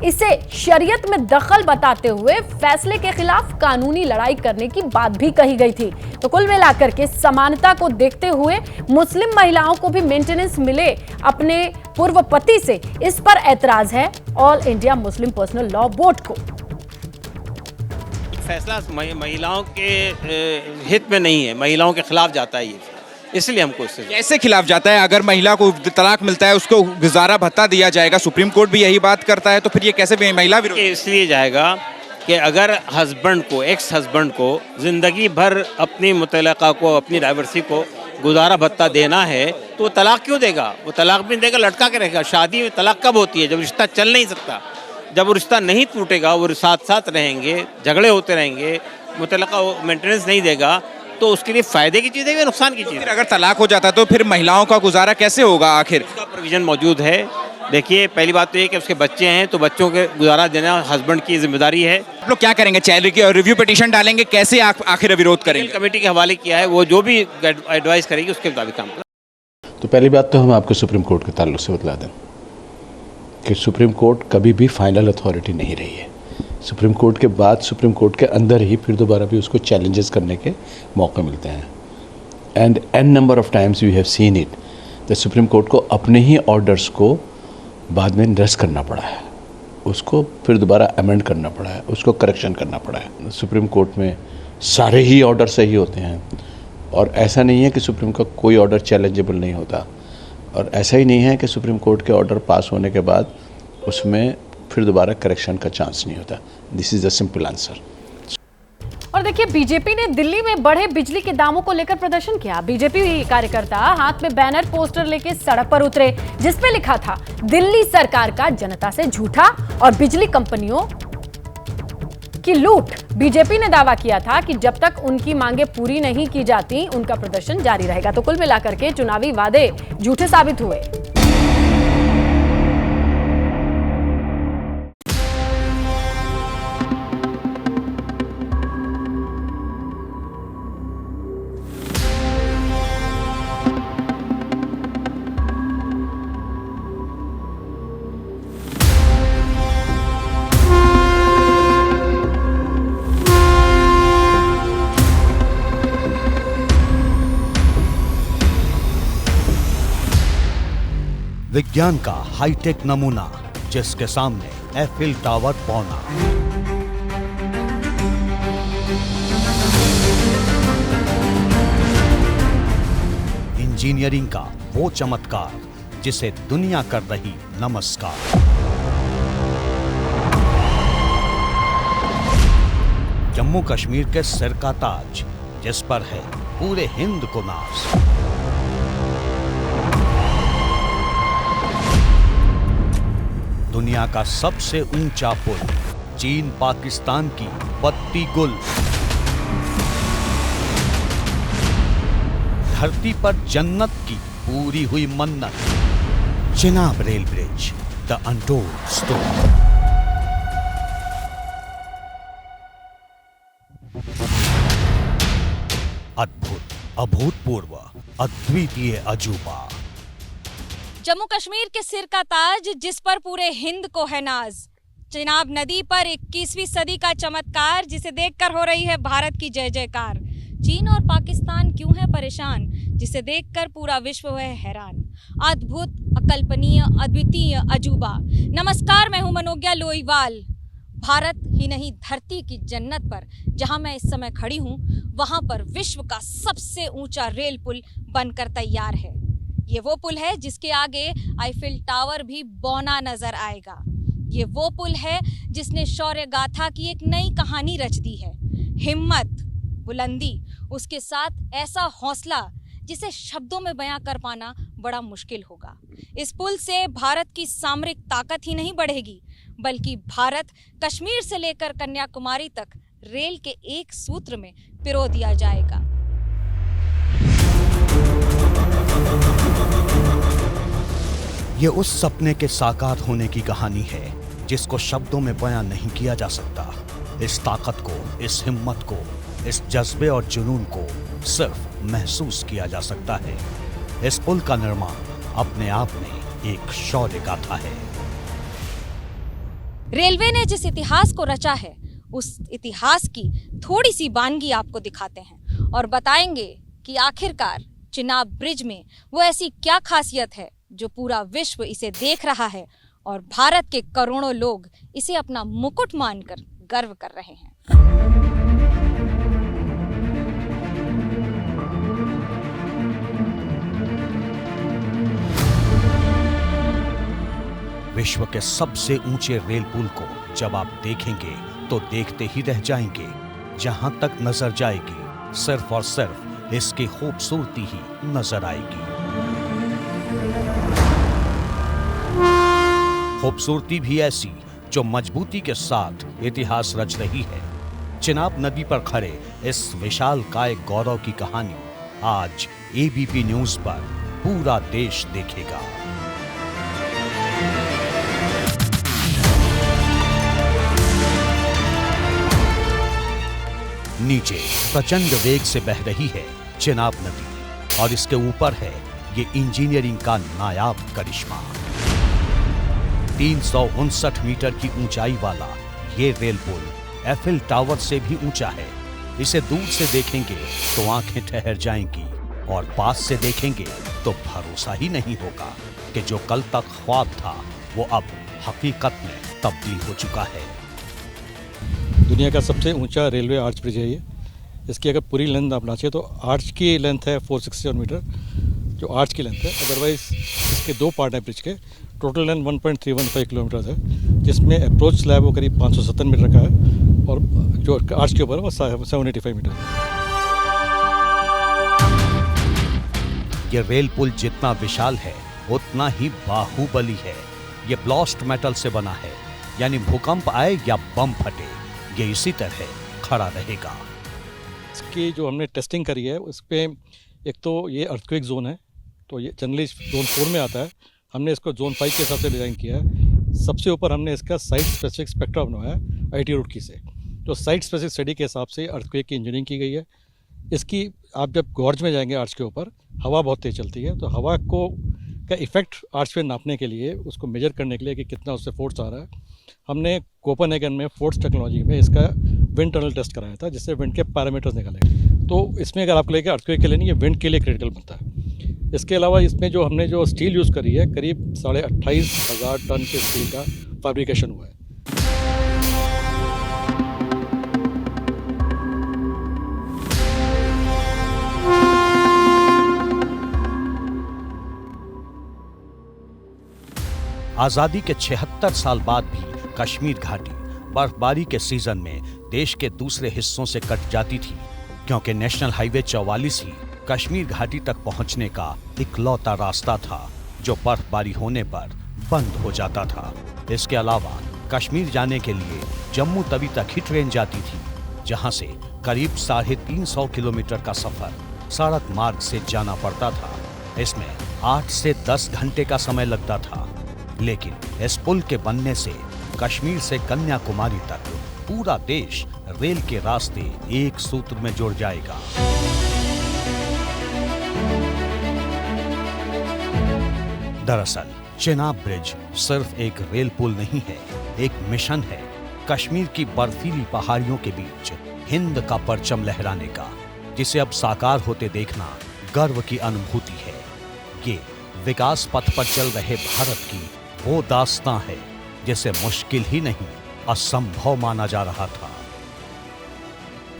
इसे शरीयत में दखल बताते हुए फैसले के खिलाफ कानूनी लड़ाई करने की बात भी कही गई थी। तो कुल मिलाकर के समानता को देखते हुए मुस्लिम महिलाओं को भी मेंटेनेंस मिले अपने पूर्व पति से, इस पर ऐतराज है all India Muslim personal law board को। फैसला महिलाओं के हित में नहीं है, महिलाओं के खिलाफ जाता है ये, इसलिए हमको इससे कैसे खिलाफ जाता है? अगर महिला को तलाक मिलता है उसको गुजारा भत्ता दिया जाएगा, सुप्रीम कोर्ट भी यही बात करता है, तो फिर ये कैसे महिला विरोधी? इसलिए जाएगा कि अगर हस्बैंड को, एक्स हस्बैंड को ज़िंदगी भर अपनी मुतल्लका को, अपनी डाइवर्सी को गुजारा भत्ता देना है तो वो तलाक क्यों देगा? वो तलाक भी देगा, लटका के रहेगा। शादी में तलाक कब होती है? जब रिश्ता चल नहीं सकता, जब वो रिश्ता नहीं टूटेगा, वो साथ साथ रहेंगे, झगड़े होते रहेंगे, मुतल्लका मेंटेनेंस नहीं देगा, तो उसके लिए फायदे की चीज़ है या नुकसान की चीज़ है? अगर तलाक हो जाता तो फिर महिलाओं का गुजारा कैसे होगा? आखिर इसका प्रोविजन मौजूद है। देखिए, पहली बात तो ये कि उसके बच्चे हैं तो बच्चों के गुजारा देना हस्बैंड की जिम्मेदारी है। आप लोग क्या करेंगे? चाइल्ड रिव्यू पिटीशन डालेंगे? कैसे आखिर विरोध करेंगे? कमेटी के हवाले किया है, वो जो भी एडवाइस करेगी उसके मुताबिक काम करें। तो पहली बात तो हम आपको सुप्रीम कोर्ट के ताल्लुक से बतला दें कि सुप्रीम कोर्ट कभी भी फाइनल अथॉरिटी नहीं रही है। सुप्रीम कोर्ट के बाद सुप्रीम कोर्ट के अंदर ही फिर दोबारा भी उसको चैलेंजेस करने के मौके मिलते हैं। And an number of times we have seen it the supreme court को अपने ही ऑर्डर्स को बाद में निरस्त करना पड़ा है, उसको फिर दोबारा अमेंड करना पड़ा है, उसको करेक्शन करना पड़ा है। सुप्रीम कोर्ट में सारे ही ऑर्डर सही होते हैं और ऐसा नहीं है कि सुप्रीम का कोई ऑर्डर चैलेंजेबल नहीं होता, और ऐसा ही नहीं है कि सुप्रीम कोर्ट के ऑर्डर पास होने के बाद उसमें फिर दोबारा करेक्शन का चांस नहीं होता। This is the simple answer. और देखिए, बीजेपी ने दिल्ली में बढ़े बिजली के दामों को लेकर प्रदर्शन किया। बीजेपी कार्यकर्ता हाथ में बैनर पोस्टर लेकर सड़क पर उतरे, जिसपे लिखा था दिल्ली सरकार का जनता से झूठा और बिजली कंपनियों की लूट। बीजेपी ने दावा किया था कि जब तक उनकी मांगे पूरी नहीं की जाती उनका प्रदर्शन जारी रहेगा। तो कुल मिलाकर के चुनावी वादे झूठे साबित हुए। विज्ञान का हाईटेक नमूना जिसके सामने एफिल टावर पौना। इंजीनियरिंग का वो चमत्कार जिसे दुनिया कर रही नमस्कार। जम्मू कश्मीर के सिर का ताज जिस पर है पूरे हिंद को नाज। दुनिया का सबसे ऊंचा पुल, चीन पाकिस्तान की बत्ती गुल। धरती पर जन्नत की पूरी हुई मन्नत। Chenab rail bridge, the untold story. अद्भुत, अभूतपूर्व, अद्वितीय अजूबा। जम्मू कश्मीर के सिर का ताज जिस पर पूरे हिंद को है नाज। चिनाब नदी पर 21वीं सदी का चमत्कार जिसे देखकर हो रही है भारत की जय जयकार। चीन और पाकिस्तान क्यों है परेशान जिसे देखकर पूरा विश्व है हैरान। अद्भुत, अकल्पनीय, अद्वितीय अजूबा। नमस्कार, मैं हूं मनोज्ञा लोईवाल। भारत ही नहीं, धरती की जन्नत पर जहां मैं इस समय खड़ी हूं, वहां पर विश्व का सबसे ऊंचा रेल पुल बनकर तैयार है। ये वो पुल है जिसके आगे आईफिल टावर भी बौना नजर आएगा। ये वो पुल है जिसने शौर्य गाथा की एक नई कहानी रच दी है। हिम्मत, बुलंदी, उसके साथ ऐसा हौसला जिसे शब्दों में बयां कर पाना बड़ा मुश्किल होगा। इस पुल से भारत की सामरिक ताकत ही नहीं बढ़ेगी, बल्कि भारत कश्मीर से लेकर कन्याकुमारी तक रेल के एक सूत्र में पिरो दिया जाएगा। ये उस सपने के साकार होने की कहानी है जिसको शब्दों में बयां नहीं किया जा सकता। इस ताकत को, इस हिम्मत को, इस जज्बे और जुनून को सिर्फ महसूस किया जा सकता है। इस पुल का निर्माण अपने आप में एक शौर्य गाथा है। रेलवे ने जिस इतिहास को रचा है उस इतिहास की थोड़ी सी वानगी आपको दिखाते हैं और बताएंगे कि आखिरकार चिनाब ब्रिज में वो ऐसी क्या खासियत है जो पूरा विश्व इसे देख रहा है और भारत के करोड़ों लोग इसे अपना मुकुट मानकर गर्व कर रहे हैं। विश्व के सबसे ऊंचे रेल पुल को जब आप देखेंगे तो देखते ही रह जाएंगे। जहां तक नजर जाएगी सिर्फ और सिर्फ इसकी खूबसूरती ही नजर आएगी। खूबसूरती भी ऐसी जो मजबूती के साथ इतिहास रच रही है। चिनाब नदी पर खड़े इस विशालकाय गौरव की कहानी आज एबीपी न्यूज पर पूरा देश देखेगा। नीचे प्रचंड वेग से बह रही है चिनाब नदी और इसके ऊपर है ये इंजीनियरिंग का नायाब करिश्मा। 359 मीटर की ऊंचाई वाला ये रेल पुल एफिल टावर से भी ऊंचा है। इसे दूर से देखेंगे तो आंखें ठहर जाएंगी और पास से देखेंगे तो भरोसा ही नहीं होगा कि जो कल तक ख्वाब था वो अब हकीकत में तब्दील हो चुका है। दुनिया का सबसे ऊंचा रेलवे आर्च ब्रिज है ये। इसकी अगर पूरी लेंथ आप नाचे तो आर्च की लेंथ है 467 मीटर, जो आर्च की लेंथ है। अदरवाइज इसके दो पार्ट हैं ब्रिज के। टोटल लेंथ 1.315 किलोमीटर है, जिसमें अप्रोच स्लैब वो करीब 570 मीटर का है और जो आर्च के ऊपर है वो 785 मीटर है। ये रेल पुल जितना विशाल है उतना ही बाहुबली है। ये ब्लास्ट मेटल से बना है, यानी भूकंप आए या बम फटे ये इसी तरह खड़ा रहेगा। इसकी जो हमने टेस्टिंग करी है उस पर एक तो ये अर्थक्वेक जोन है, तो ये जनरली जोन 4 में आता है। हमने इसको जोन 5 के हिसाब से डिज़ाइन किया है। सबसे ऊपर हमने इसका साइट स्पेसिफिक स्पेक्ट्रा बनवाया है आईटी रुड़की से, तो साइट स्पेसिफिक स्टडी के हिसाब से अर्थक्वेक की इंजीनियरिंग की गई है। इसकी आप जब गॉर्ज में जाएंगे आर्च के ऊपर, हवा बहुत तेज चलती है, तो हवा का इफेक्ट आर्च पे नापने के लिए, उसको मेजर करने के लिए कि कितना उससे फोर्स आ रहा है, हमने कोपेनहेगन में फोर्स टेक्नोलॉजी में इसका विंड टनल टेस्ट कराया था, जिससे विंड के पैरामीटर्स निकाले। तो इसमें अगर आपको लेकर अर्थक्वेक के लिए नहीं, ये विंड के लिए क्रिटिकल बनता है। इसके अलावा इसमें जो हमने जो स्टील यूज़ करी है, करीब 28,500 टन के स्टील का फैब्रिकेशन हुआ है। आजादी के 76 साल बाद भी कश्मीर घाटी बर्फबारी के सीजन में देश के दूसरे हिस्सों से कट जाती थी, क्योंकि नेशनल हाईवे 44 ही कश्मीर घाटी तक पहुंचने का इकलौता रास्ता था जो बर्फबारी होने पर बंद हो जाता था। इसके अलावा कश्मीर जाने के लिए जम्मू तवी तक ही ट्रेन जाती थी, जहां से करीब 350 किलोमीटर का सफर सड़क मार्ग से जाना पड़ता था। इसमें 8 से 10 घंटे का समय लगता था, लेकिन इस पुल के बनने से कश्मीर से कन्याकुमारी तक पूरा देश रेल के रास्ते एक सूत्र में जुड़ जाएगा। दरअसल चिनाब ब्रिज सिर्फ एक रेल पुल नहीं है, एक मिशन है कश्मीर की बर्फीली पहाड़ियों के बीच हिंद का परचम लहराने का, जिसे अब साकार होते देखना गर्व की अनुभूति है। ये विकास पथ पर चल रहे भारत की वो दास्तां है जिसे मुश्किल ही नहीं असंभव माना जा रहा था।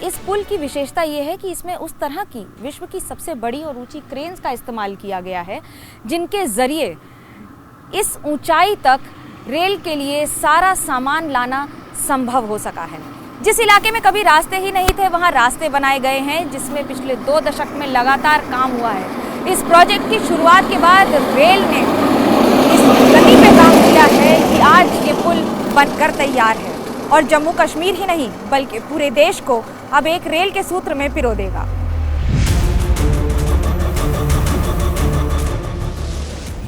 इस पुल की विशेषता यह है कि इसमें उस तरह की विश्व की सबसे बड़ी और ऊंची क्रेन्स का इस्तेमाल किया गया है, जिनके जरिए इस ऊंचाई तक रेल के लिए सारा सामान लाना संभव हो सका है। जिस इलाके में कभी रास्ते ही नहीं थे, वहां रास्ते बनाए गए हैं, जिसमें पिछले 2 दशक में लगातार काम हुआ है। इस प्रोजेक्ट की शुरुआत के बाद रेल ने इस गति पे काम किया है कि आज ये पुल बनकर तैयार है और जम्मू कश्मीर ही नहीं बल्कि पूरे देश को अब एक रेल के सूत्र में पिरो देगा।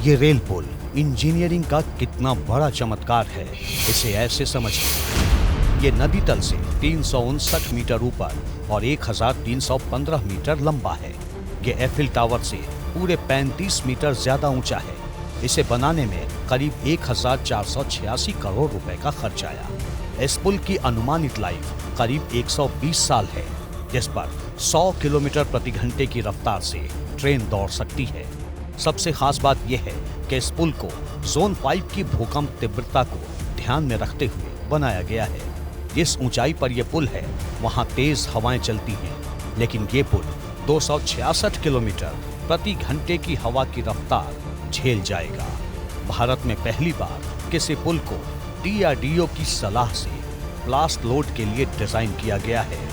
ये रेल पुल इंजीनियरिंग का कितना बड़ा चमत्कार है, इसे ऐसे समझिए। ये नदी तल से 359 मीटर ऊपर और 1315 मीटर लंबा है। ये एफिल टावर से पूरे 35 मीटर ज्यादा ऊंचा है। इसे बनाने में करीब 1486 करोड़ रुपए का खर्च आया। इस पुल की अनुमानित लाइफ करीब 120 साल है, जिस पर 100 किलोमीटर प्रति घंटे की रफ्तार से ट्रेन दौड़ सकती है। सबसे खास बात यह है कि इस पुल को जोन 5 की भूकंप तीव्रता को ध्यान में रखते हुए बनाया गया है। जिस ऊंचाई पर यह पुल है वहां तेज हवाएं चलती हैं, लेकिन ये पुल 266 किलोमीटर प्रति घंटे की हवा की रफ्तार झेल जाएगा। भारत में पहली बार किसी पुल को DRDO की सलाह से ब्लास्ट लोड के लिए डिजाइन किया गया है।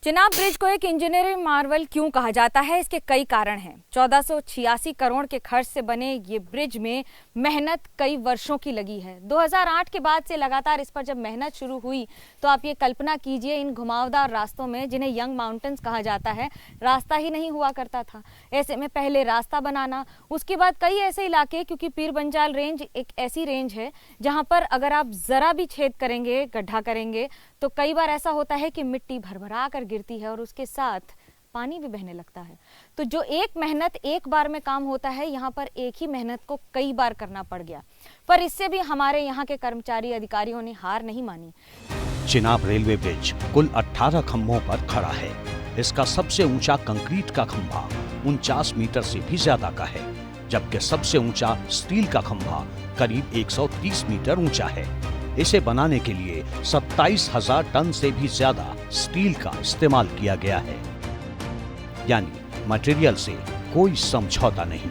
चिनाब ब्रिज को एक इंजीनियरिंग मार्वल क्यों कहा जाता है? इसके कई कारण हैं। 1486 करोड़ के खर्च से बने ये ब्रिज में मेहनत कई वर्षों की लगी है। 2008 के बाद से लगातार इस पर जब मेहनत शुरू हुई तो आप ये कल्पना कीजिए, इन घुमावदार रास्तों में, जिन्हें यंग माउंटेन्स कहा जाता है, रास्ता ही नहीं हुआ करता था। ऐसे में पहले रास्ता बनाना, उसके बाद कई ऐसे इलाके, क्योंकि पीर बंजाल रेंज एक ऐसी रेंज है जहाँ पर अगर आप जरा भी छेद करेंगे, गड्ढा करेंगे, तो कई बार ऐसा होता है कि मिट्टी भरभरा कर गिरती है और उसके साथ पानी भी बहने लगता है। तो जो एक मेहनत एक बार में काम होता है, यहाँ पर एक ही मेहनत को कई बार करना पड़ गया। पर इससे भी हमारे यहाँ के कर्मचारी अधिकारियों ने हार नहीं मानी। चिनाब रेलवे ब्रिज कुल 18 खंभों पर खड़ा है। इसका सबसे ऊंचा कंक्रीट का खंभा 49 मीटर से भी ज्यादा का है, जबकि सबसे ऊंचा स्टील का खंभा करीब 130 मीटर ऊंचा है। इसे बनाने के लिए 27,000 टन से भी ज्यादा स्टील का इस्तेमाल किया गया है, यानी मटेरियल से कोई समझौता नहीं।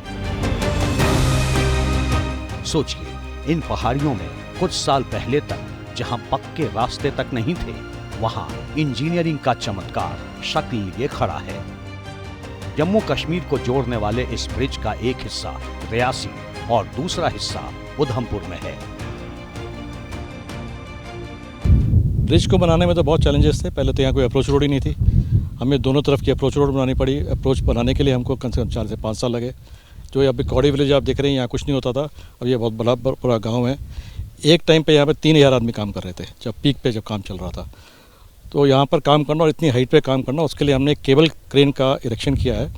सोचिए, इन पहाड़ियों में कुछ साल पहले तक जहां पक्के रास्ते तक नहीं थे, वहां इंजीनियरिंग का चमत्कार शक्ल लिए खड़ा है। जम्मू कश्मीर को जोड़ने वाले इस ब्रिज का एक हिस्सा रियासी और दूसरा हिस्सा उधमपुर में है। ब्रिज को बनाने में तो बहुत चैलेंजेस थे। पहले तो यहाँ कोई अप्रोच रोड ही नहीं थी, हमें दोनों तरफ की अप्रोच रोड बनानी पड़ी। अप्रोच बनाने के लिए हमको कम से कम 4 से 5 साल लगे। जो यहाँ पे कौड़ी विलेज आप देख रहे हैं, यहाँ कुछ नहीं होता था, अब ये बहुत बड़ा पूरा गांव है। एक टाइम पे यहाँ पे 3000 आदमी काम कर रहे थे, जब पीक पे जब काम चल रहा था। तो यहाँ पर काम करना और इतनी हाइट पे काम करना, उसके लिए हमने एक केबल क्रेन का इरेक्शन किया है,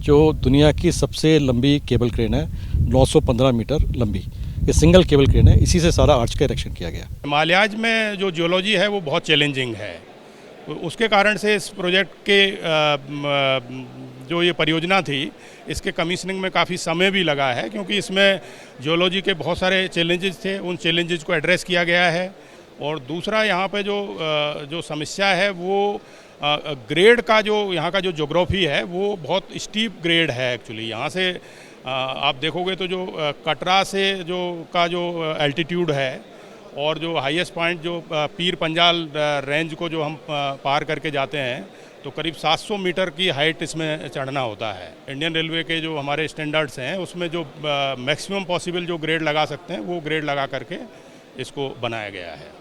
जो दुनिया की सबसे लंबी केबल क्रेन है, 915 मीटर लंबी। ये सिंगल केबल क्रेन है, इसी से सारा आर्च का इरेक्शन किया गया। हिमालयाज में जो जियोलॉजी है वो बहुत चैलेंजिंग है, उसके कारण से इस प्रोजेक्ट के जो ये परियोजना थी, इसके कमीशनिंग में काफ़ी समय भी लगा है, क्योंकि इसमें जियोलॉजी के बहुत सारे चैलेंजेस थे, उन चैलेंजेस को एड्रेस किया गया है। और दूसरा यहाँ पे जो समस्या है वो ग्रेड का, जो यहाँ का जो ज्योग्राफी है वो बहुत स्टीप ग्रेड है एक्चुअली। यहाँ से आप देखोगे तो जो कटरा से जो एल्टीट्यूड है और जो हाईएस्ट पॉइंट जो पीर पंजाल रेंज को जो हम पार करके जाते हैं, तो करीब 700 मीटर की हाइट इसमें चढ़ना होता है। इंडियन रेलवे के जो हमारे स्टैंडर्ड्स हैं उसमें जो मैक्सिमम पॉसिबल जो ग्रेड लगा सकते हैं वो ग्रेड लगा करके इसको बनाया गया है।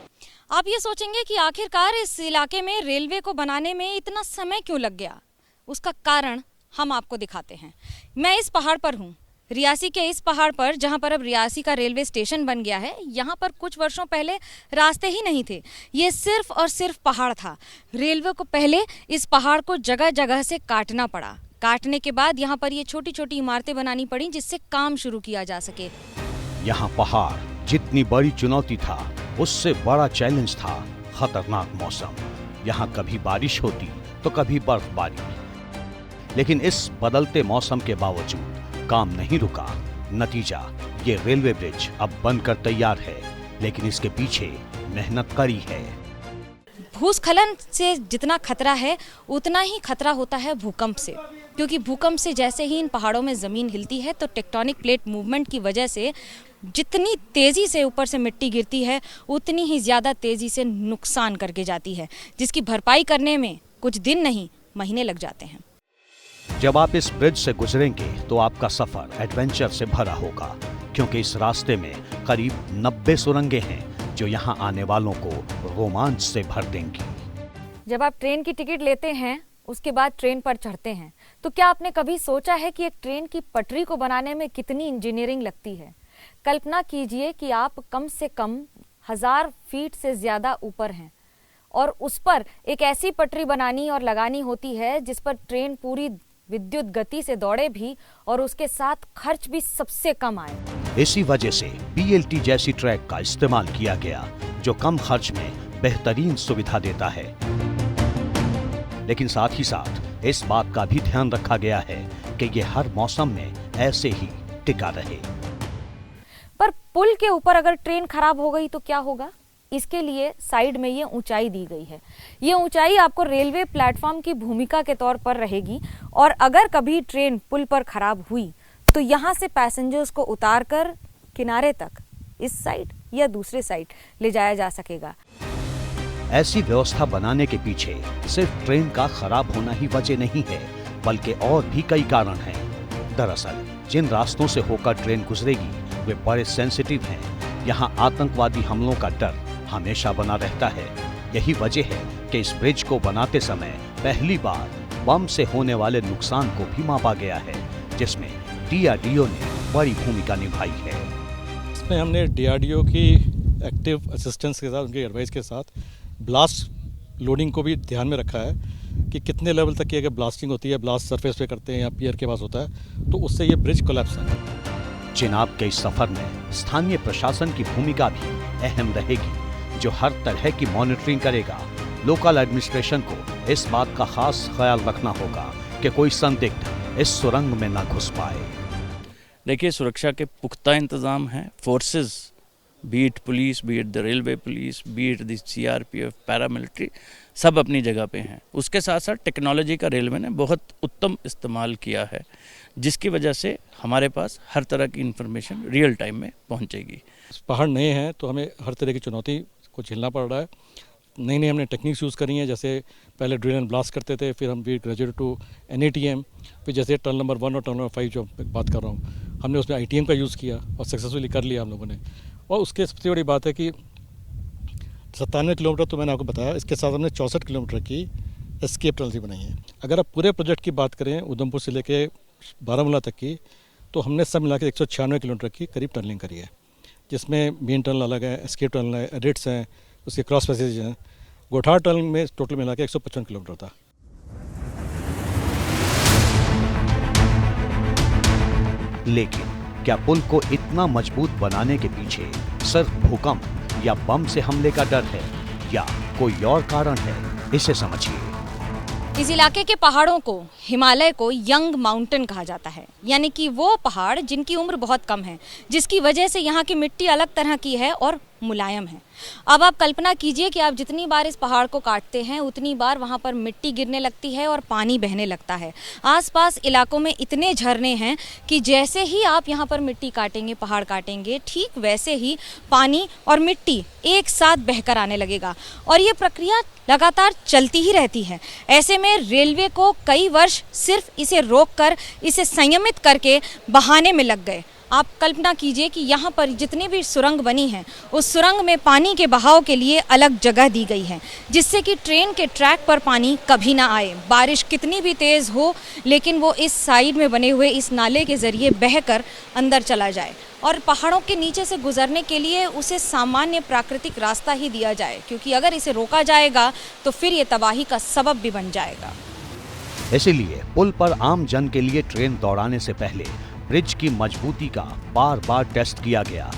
आप ये सोचेंगे कि आखिरकार इस इलाके में रेलवे को बनाने में इतना समय क्यों लग गया? उसका कारण हम आपको दिखाते हैं। मैं इस पहाड़ पर हूँ, रियासी के इस पहाड़ पर, जहाँ पर अब रियासी का रेलवे स्टेशन बन गया है। यहाँ पर कुछ वर्षों पहले रास्ते ही नहीं थे, ये सिर्फ और सिर्फ पहाड़ था। रेलवे को पहले इस पहाड़ को जगह जगह से काटना पड़ा। काटने के बाद यहाँ पर ये छोटी छोटी इमारतें बनानी पड़ी, जिससे काम शुरू किया जा सके। यहाँ पहाड़ जितनी बड़ी चुनौती था, उससे बड़ा चैलेंज था खतरनाक मौसम। यहाँ कभी बारिश होती तो कभी बर्फबारी, लेकिन इस बदलते मौसम के बावजूद काम नहीं रुका। नतीजा, ये रेलवे ब्रिज अब बनकर तैयार है, लेकिन इसके पीछे मेहनत कड़ी है। भूस्खलन से जितना खतरा है, उतना ही खतरा होता है भूकंप से, क्योंकि भूकंप से जैसे ही इन पहाड़ों में ज़मीन हिलती है तो टेक्टोनिक प्लेट मूवमेंट की वजह से जितनी तेज़ी से ऊपर से मिट्टी गिरती है, उतनी ही ज़्यादा तेज़ी से नुकसान करके जाती है, जिसकी भरपाई करने में कुछ दिन नहीं, महीने लग जाते हैं। जब आप इस ब्रिज से गुजरेंगे तो आपका सफर एडवेंचर से भरा होगा, क्योंकि इस रास्ते में करीब 90 सुरंगें हैं जो यहाँ आने वालों को रोमांच से भर देंगी। जब आप ट्रेन की टिकट लेते हैं, उसके बाद ट्रेन पर चढ़ते हैं, तो क्या आपने कभी सोचा है कि एक ट्रेन की पटरी को बनाने में कितनी इंजीनियरिंग लगती है? कल्पना कीजिए कि आप कम से कम 1000 फीट से ज़्यादा ऊपर हैं और उस पर एक ऐसी पटरी बनानी और लगानी होती है जिस पर ट्रेन पूरी विद्युत गति से दौड़े भी और उसके साथ खर्च भी सबसे कम आए। इसी वजह से BLT जैसी ट्रैक का इस्तेमाल किया गया, जो कम खर्च में बेहतरीन सुविधा देता है। लेकिन साथ ही साथ इस बात का भी ध्यान रखा गया है कि ये हर मौसम में ऐसे ही टिका रहे। पर पुल के ऊपर अगर ट्रेन खराब हो गई तो क्या होगा? इसके लिए साइड में ये ऊंचाई दी गई है। ये ऊंचाई आपको रेलवे प्लेटफॉर्म की भूमिका के तौर पर रहेगी और अगर कभी ट्रेन पुल पर खराब हुई तो यहाँ से पैसेंजर्स को उतारकर किनारे तक इस साइड या दूसरे साइड ले जाया जा सकेगा। ऐसी व्यवस्था बनाने के पीछे सिर्फ ट्रेन का खराब होना ही वजह नहीं है, बल्कि और भी कई कारण हैं। दरअसल जिन रास्तों से होकर ट्रेन गुजरेगी वे बड़े सेंसिटिव हैं। यहाँ आतंकवादी हमलों का डर हमेशा बना रहता है। यही वजह है कि इस ब्रिज को बनाते समय पहली बार बम से होने वाले नुकसान को भी मापा गया है, जिसमें DRDO ने बड़ी भूमिका निभाई है। इसमें हमने DRDO की एक्टिव असिस्टेंस के साथ, उनके एडवाइस के साथ ब्लास्ट लोडिंग को भी ध्यान में रखा है कि कितने लेवल तक की अगर ब्लास्टिंग होती है, ब्लास्ट सरफेस पे करते हैं या पियर के पास होता है, तो उससे ये ब्रिज कोलैप्स है। चिनाब के इस सफर में स्थानीय प्रशासन की भूमिका भी अहम रहेगी, जो हर तरह की मॉनिटरिंग करेगा। लोकल एडमिनिस्ट्रेशन को इस बात का खास ख्याल रखना होगा कि कोई संदिग्ध इस सुरंग में न घुस पाए। देखिए, सुरक्षा के पुख्ता इंतजाम हैं। Forces, beat police, beat the railway police, beat the CRPF, paramilitary, सब अपनी जगह पे हैं। उसके साथ साथ टेक्नोलॉजी का रेलवे ने बहुत उत्तम इस्तेमाल किया है, जिसकी वजह से हमारे पास हर तरह की इन्फॉर्मेशन रियल टाइम में पहुंचेगी। पहाड़ नए हैं तो हमें हर तरह की चुनौती को झेलना पड़ रहा है। नई हमने टेक्निक्स यूज़ करी हैं, जैसे पहले ड्रिल एंड ब्लास्ट करते थे, फिर हम वी ग्रेजुएट टू NATM, फिर जैसे टनल नंबर 1 और टनल नंबर 5 जो बात कर रहा हूँ, हमने उसमें ITM का यूज़ किया और सक्सेसफुली कर लिया हम लोगों ने। और उसके सबसे बड़ी बात है कि 97 किलोमीटर तो मैंने आपको बताया, इसके साथ हमने 64 किलोमीटर की एस्केप टनल भी बनाई है। अगर आप पूरे प्रोजेक्ट की बात करें उधमपुर से लेके बारामूला तक की, तो हमने सब मिला के 196 किलोमीटर की करीब टनलिंग करी है, जिसमें मेन टनल अलग है, एस्केप टनल है, एडिट्स हैं, उसके क्रॉस पैसेज हैं। गोठार टनल में टोटल मिला के 155 किलोमीटर था। लेकिन क्या पुल को इतना मजबूत बनाने के पीछे सिर्फ भूकंप या बम से हमले का डर है या कोई और कारण है? इसे समझिए। इस इलाके के पहाड़ों को, हिमालय को यंग माउंटेन कहा जाता है, यानी कि वो पहाड़ जिनकी उम्र बहुत कम है, जिसकी वजह से यहाँ की मिट्टी अलग तरह की है और मुलायम है। अब आप कल्पना कीजिए कि आप जितनी बार इस पहाड़ को काटते हैं उतनी बार वहाँ पर मिट्टी गिरने लगती है और पानी बहने लगता है। आसपास इलाकों में इतने झरने हैं कि जैसे ही आप यहाँ पर मिट्टी काटेंगे, पहाड़ काटेंगे, ठीक वैसे ही पानी और मिट्टी एक साथ बहकर आने लगेगा और ये प्रक्रिया लगातार चलती ही रहती है। ऐसे में रेलवे को कई वर्ष सिर्फ इसे रोककर, इसे संयमित करके बहाने में लग गए। आप कल्पना कीजिए कि यहाँ पर जितनी भी सुरंग बनी है, उस सुरंग में पानी के बहाव के लिए अलग जगह दी गई है, जिससे कि ट्रेन के ट्रैक पर पानी कभी ना आए। बारिश कितनी भी तेज़ हो, लेकिन वो इस साइड में बने हुए इस नाले के ज़रिए बहकर अंदर चला जाए और पहाड़ों के नीचे से गुजरने के लिए उसे सामान्य प्राकृतिक रास्ता ही दिया जाए, क्योंकि अगर इसे रोका जाएगा तो फिर ये तबाही का सबब भी बन जाएगा। इसीलिए पुल पर आम जन के लिए ट्रेन दौड़ाने से पहले ब्रिज की मजबूती का बार बार टेस्ट किया गया।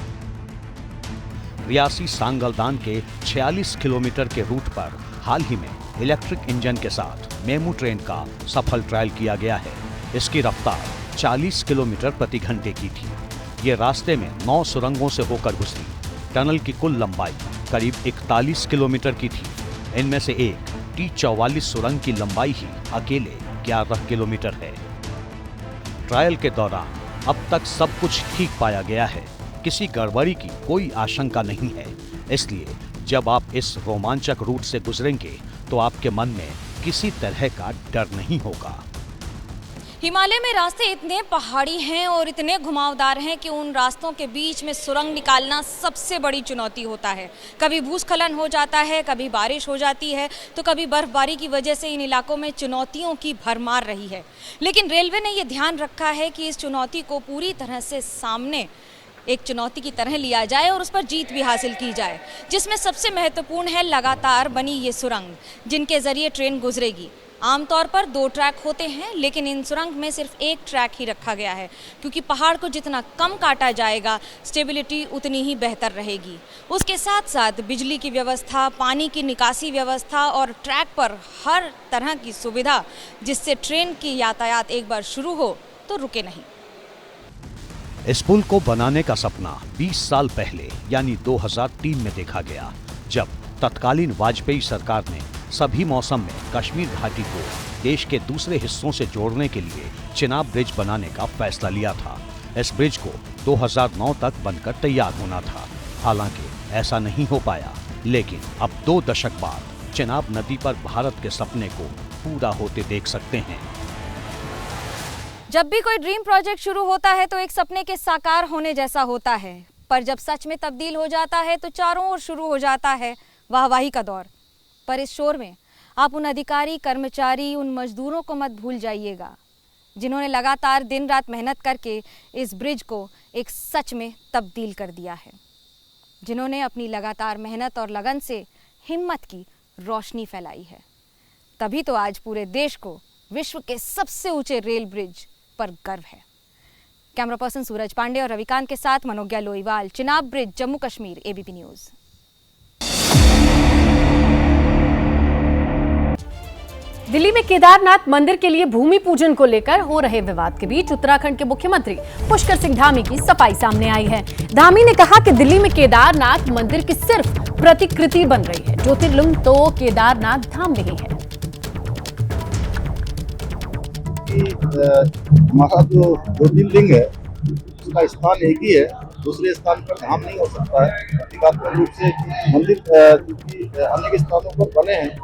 रियासी सांगलदान के 46 किलोमीटर के रूट पर हाल ही में इलेक्ट्रिक इंजन के साथ मेमू ट्रेन का सफल ट्रायल किया गया है। इसकी रफ्तार 40 किलोमीटर प्रति घंटे की थी। ये रास्ते में 9 सुरंगों से होकर गुजरी। टनल की कुल लंबाई करीब 41 किलोमीटर की थी। इनमें से एक T44 सुरंग की लंबाई ही अकेले 11 किलोमीटर है। ट्रायल के दौरान अब तक सब कुछ ठीक पाया गया है, किसी गड़बड़ी की कोई आशंका नहीं है। इसलिए जब आप इस रोमांचक रूट से गुजरेंगे तो आपके मन में किसी तरह का डर नहीं होगा। हिमालय में रास्ते इतने पहाड़ी हैं और इतने घुमावदार हैं कि उन रास्तों के बीच में सुरंग निकालना सबसे बड़ी चुनौती होता है। कभी भूस्खलन हो जाता है, कभी बारिश हो जाती है, तो कभी बर्फबारी की वजह से इन इलाकों में चुनौतियों की भरमार रही है। लेकिन रेलवे ने ये ध्यान रखा है कि इस चुनौती को पूरी तरह से सामने एक चुनौती की तरह लिया जाए और उस पर जीत भी हासिल की जाए, जिसमें सबसे महत्वपूर्ण है लगातार बनी ये सुरंग, जिनके ज़रिए ट्रेन गुजरेगी। आमतौर पर 2 ट्रैक होते हैं, लेकिन इन सुरंग में सिर्फ 1 ट्रैक ही रखा गया है, क्योंकि पहाड़ को जितना कम काटा जाएगा स्टेबिलिटी उतनी ही बेहतर रहेगी। उसके साथ साथ बिजली की व्यवस्था, पानी की निकासी व्यवस्था और ट्रैक पर हर तरह की सुविधा, जिससे ट्रेन की यातायात एक बार शुरू हो तो रुके नहीं। इस पुल को बनाने का सपना 20 साल पहले यानी 2003 में देखा गया, जब तत्कालीन वाजपेयी सरकार ने सभी मौसम में कश्मीर घाटी को देश के दूसरे हिस्सों से जोड़ने के लिए चिनाब ब्रिज बनाने का फैसला लिया था। इस ब्रिज को 2009 तक बनकर तैयार होना था। हालांकि ऐसा नहीं हो पाया, लेकिन अब 2 दशक बाद चिनाब नदी पर भारत के सपने को पूरा होते देख सकते हैं। जब भी कोई ड्रीम प्रोजेक्ट शुरू होता है तो एक सपने के साकार होने जैसा होता है, पर जब सच में तब्दील हो जाता है तो चारों ओर शुरू हो जाता है वाहवाही का दौर। पर इस शोर में आप उन अधिकारी, कर्मचारी, उन मजदूरों को मत भूल जाइएगा जिन्होंने लगातार दिन रात मेहनत करके इस ब्रिज को एक सच में तब्दील कर दिया है, जिन्होंने अपनी लगातार मेहनत और लगन से हिम्मत की रोशनी फैलाई है। तभी तो आज पूरे देश को विश्व के सबसे ऊंचे रेल ब्रिज पर गर्व है। कैमरा पर्सन सूरज पांडे और रविकांत के साथ Manogya Loiwal, Chenab bridge, Jammu Kashmir, ABP news. Delhi में केदारनाथ मंदिर के लिए भूमि पूजन को लेकर हो रहे विवाद के बीच उत्तराखंड के मुख्यमंत्री पुष्कर सिंह धामी की सफाई सामने आई है। धामी ने कहा कि दिल्ली में केदारनाथ मंदिर की सिर्फ प्रतिकृति बन रही है, ज्योतिर्लिंग तो केदारनाथ धाम नहीं है। हमारा जो ज्योतिर्लिंग है उसका स्थान एक ही है, दूसरे स्थान पर धाम नहीं हो सकता है। प्रतीकात्मक रूप से मंदिर क्योंकि अनेक स्थानों पर बने हैं,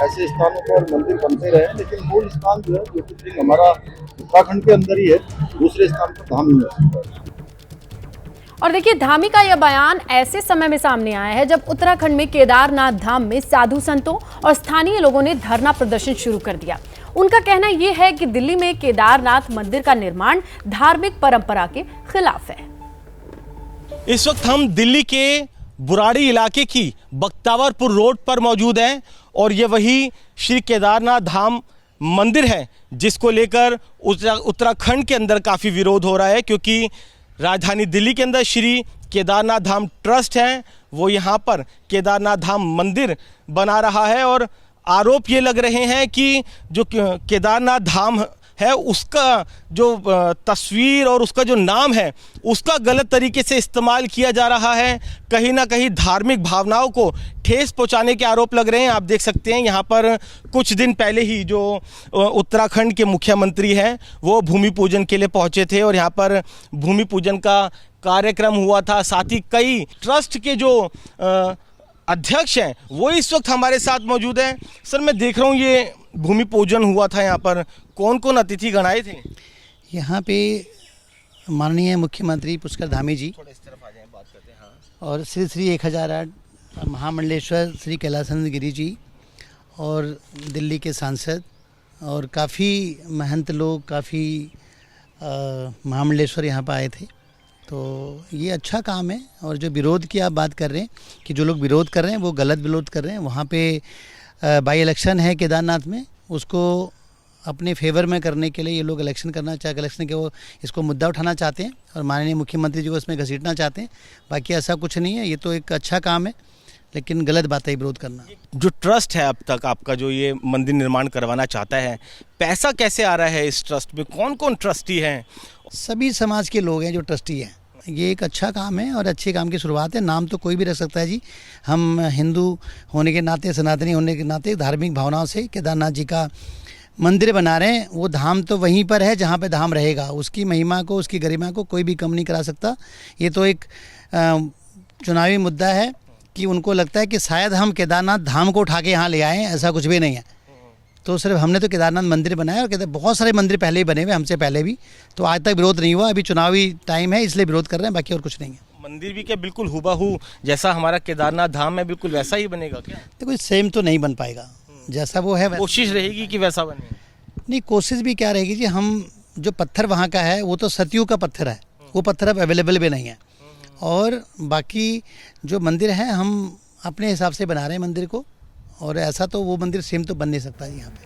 ऐसे स्थानों पर मंदिर बनते रहे, लेकिन मूल स्थान जो है ज्योतिर्लिंग हमारा उत्तराखंड के अंदर ही है, दूसरे स्थान पर धाम नहीं हो सकता है। और देखिए, धामी का यह बयान ऐसे समय में सामने आया है जब उत्तराखंड में केदारनाथ धाम में साधु संतों और स्थानीय लोगों ने धरना प्रदर्शन शुरू कर दिया। उनका कहना यह है कि दिल्ली में केदारनाथ मंदिर का निर्माण धार्मिक परंपरा के खिलाफ है। इस वक्त हम दिल्ली के बुराड़ी इलाके की बख्तावरपुर रोड पर मौजूद हैं और ये वही श्री केदारनाथ धाम मंदिर है जिसको लेकर उत्तराखंड के अंदर काफ़ी विरोध हो रहा है, क्योंकि राजधानी दिल्ली के अंदर श्री केदारनाथ धाम ट्रस्ट है, वो यहाँ पर केदारनाथ धाम मंदिर बना रहा है और आरोप ये लग रहे हैं कि जो केदारनाथ धाम है उसका जो तस्वीर और उसका जो नाम है उसका गलत तरीके से इस्तेमाल किया जा रहा है। कहीं ना कहीं धार्मिक भावनाओं को ठेस पहुंचाने के आरोप लग रहे हैं। आप देख सकते हैं यहाँ पर कुछ दिन पहले ही जो उत्तराखंड के मुख्यमंत्री हैं वो भूमि पूजन के लिए पहुंचे थे और यहाँ पर भूमि पूजन का कार्यक्रम हुआ था। साथ ही कई ट्रस्ट के जो अध्यक्ष हैं वो इस वक्त हमारे साथ मौजूद हैं। सर, मैं देख रहा हूँ ये भूमि पूजन हुआ था, यहाँ पर कौन कौन अतिथि गण आए थे? यहाँ पे माननीय मुख्यमंत्री पुष्कर धामी जी और श्री श्री 1008 महामंडलेश्वर श्री कैलासानंद गिरी जी और दिल्ली के सांसद और काफ़ी महंत लोग, काफ़ी महामंडलेश्वर यहाँ पर आए थे। तो ये अच्छा काम है। और जो विरोध की आप बात कर रहे हैं कि जो लोग विरोध कर रहे हैं वो गलत विरोध कर रहे हैं। वहाँ पे बाई इलेक्शन है केदारनाथ में, उसको अपने फेवर में करने के लिए ये लोग इलेक्शन करना चाहते, इलेक्शन के वो इसको मुद्दा उठाना चाहते हैं और माननीय मुख्यमंत्री जी को इसमें घसीटना चाहते हैं। बाकी ऐसा कुछ नहीं है, ये तो एक अच्छा काम है, लेकिन गलत बात है विरोध करना। जो ट्रस्ट है अब तक आपका जो ये मंदिर निर्माण करवाना चाहता है, पैसा कैसे आ रहा है इस ट्रस्ट में? कौन कौन ट्रस्टी हैं? सभी समाज के लोग हैं जो ट्रस्टी हैं। ये एक अच्छा काम है और अच्छे काम की शुरुआत है। नाम तो कोई भी रख सकता है जी। हम हिंदू होने के नाते, सनातनी होने के नाते धार्मिक भावनाओं से केदारनाथ जी का मंदिर बना रहे हैं। वो धाम तो वहीं पर है जहाँ पे धाम रहेगा। उसकी महिमा को, उसकी गरिमा को कोई भी कम नहीं करा सकता। ये तो एक चुनावी मुद्दा है कि उनको लगता है कि शायद हम केदारनाथ धाम को उठा के यहाँ ले आए, ऐसा कुछ भी नहीं है। तो सिर्फ हमने तो केदारनाथ मंदिर बनाया और कहते बहुत सारे मंदिर पहले ही बने हुए, हमसे पहले भी, तो आज तक विरोध नहीं हुआ। अभी चुनावी टाइम है इसलिए विरोध कर रहे हैं, बाकी और कुछ नहीं है। मंदिर भी क्या बिल्कुल हुबहू जैसा हमारा केदारनाथ धाम है बिल्कुल वैसा ही बनेगा क्या? देखो सेम तो नहीं बन पाएगा, जैसा वो है कोशिश रहेगी कि वैसा बने। नहीं, कोशिश भी क्या रहेगी जी। हम जो पत्थर वहाँ का है वो तो सतयुग का पत्थर है, वो पत्थर अब अवेलेबल भी नहीं है। और बाकी जो मंदिर है हम अपने हिसाब से बना रहे हैं मंदिर को, और ऐसा तो वो मंदिर सेम तो बन नहीं सकता जी यहाँ पे।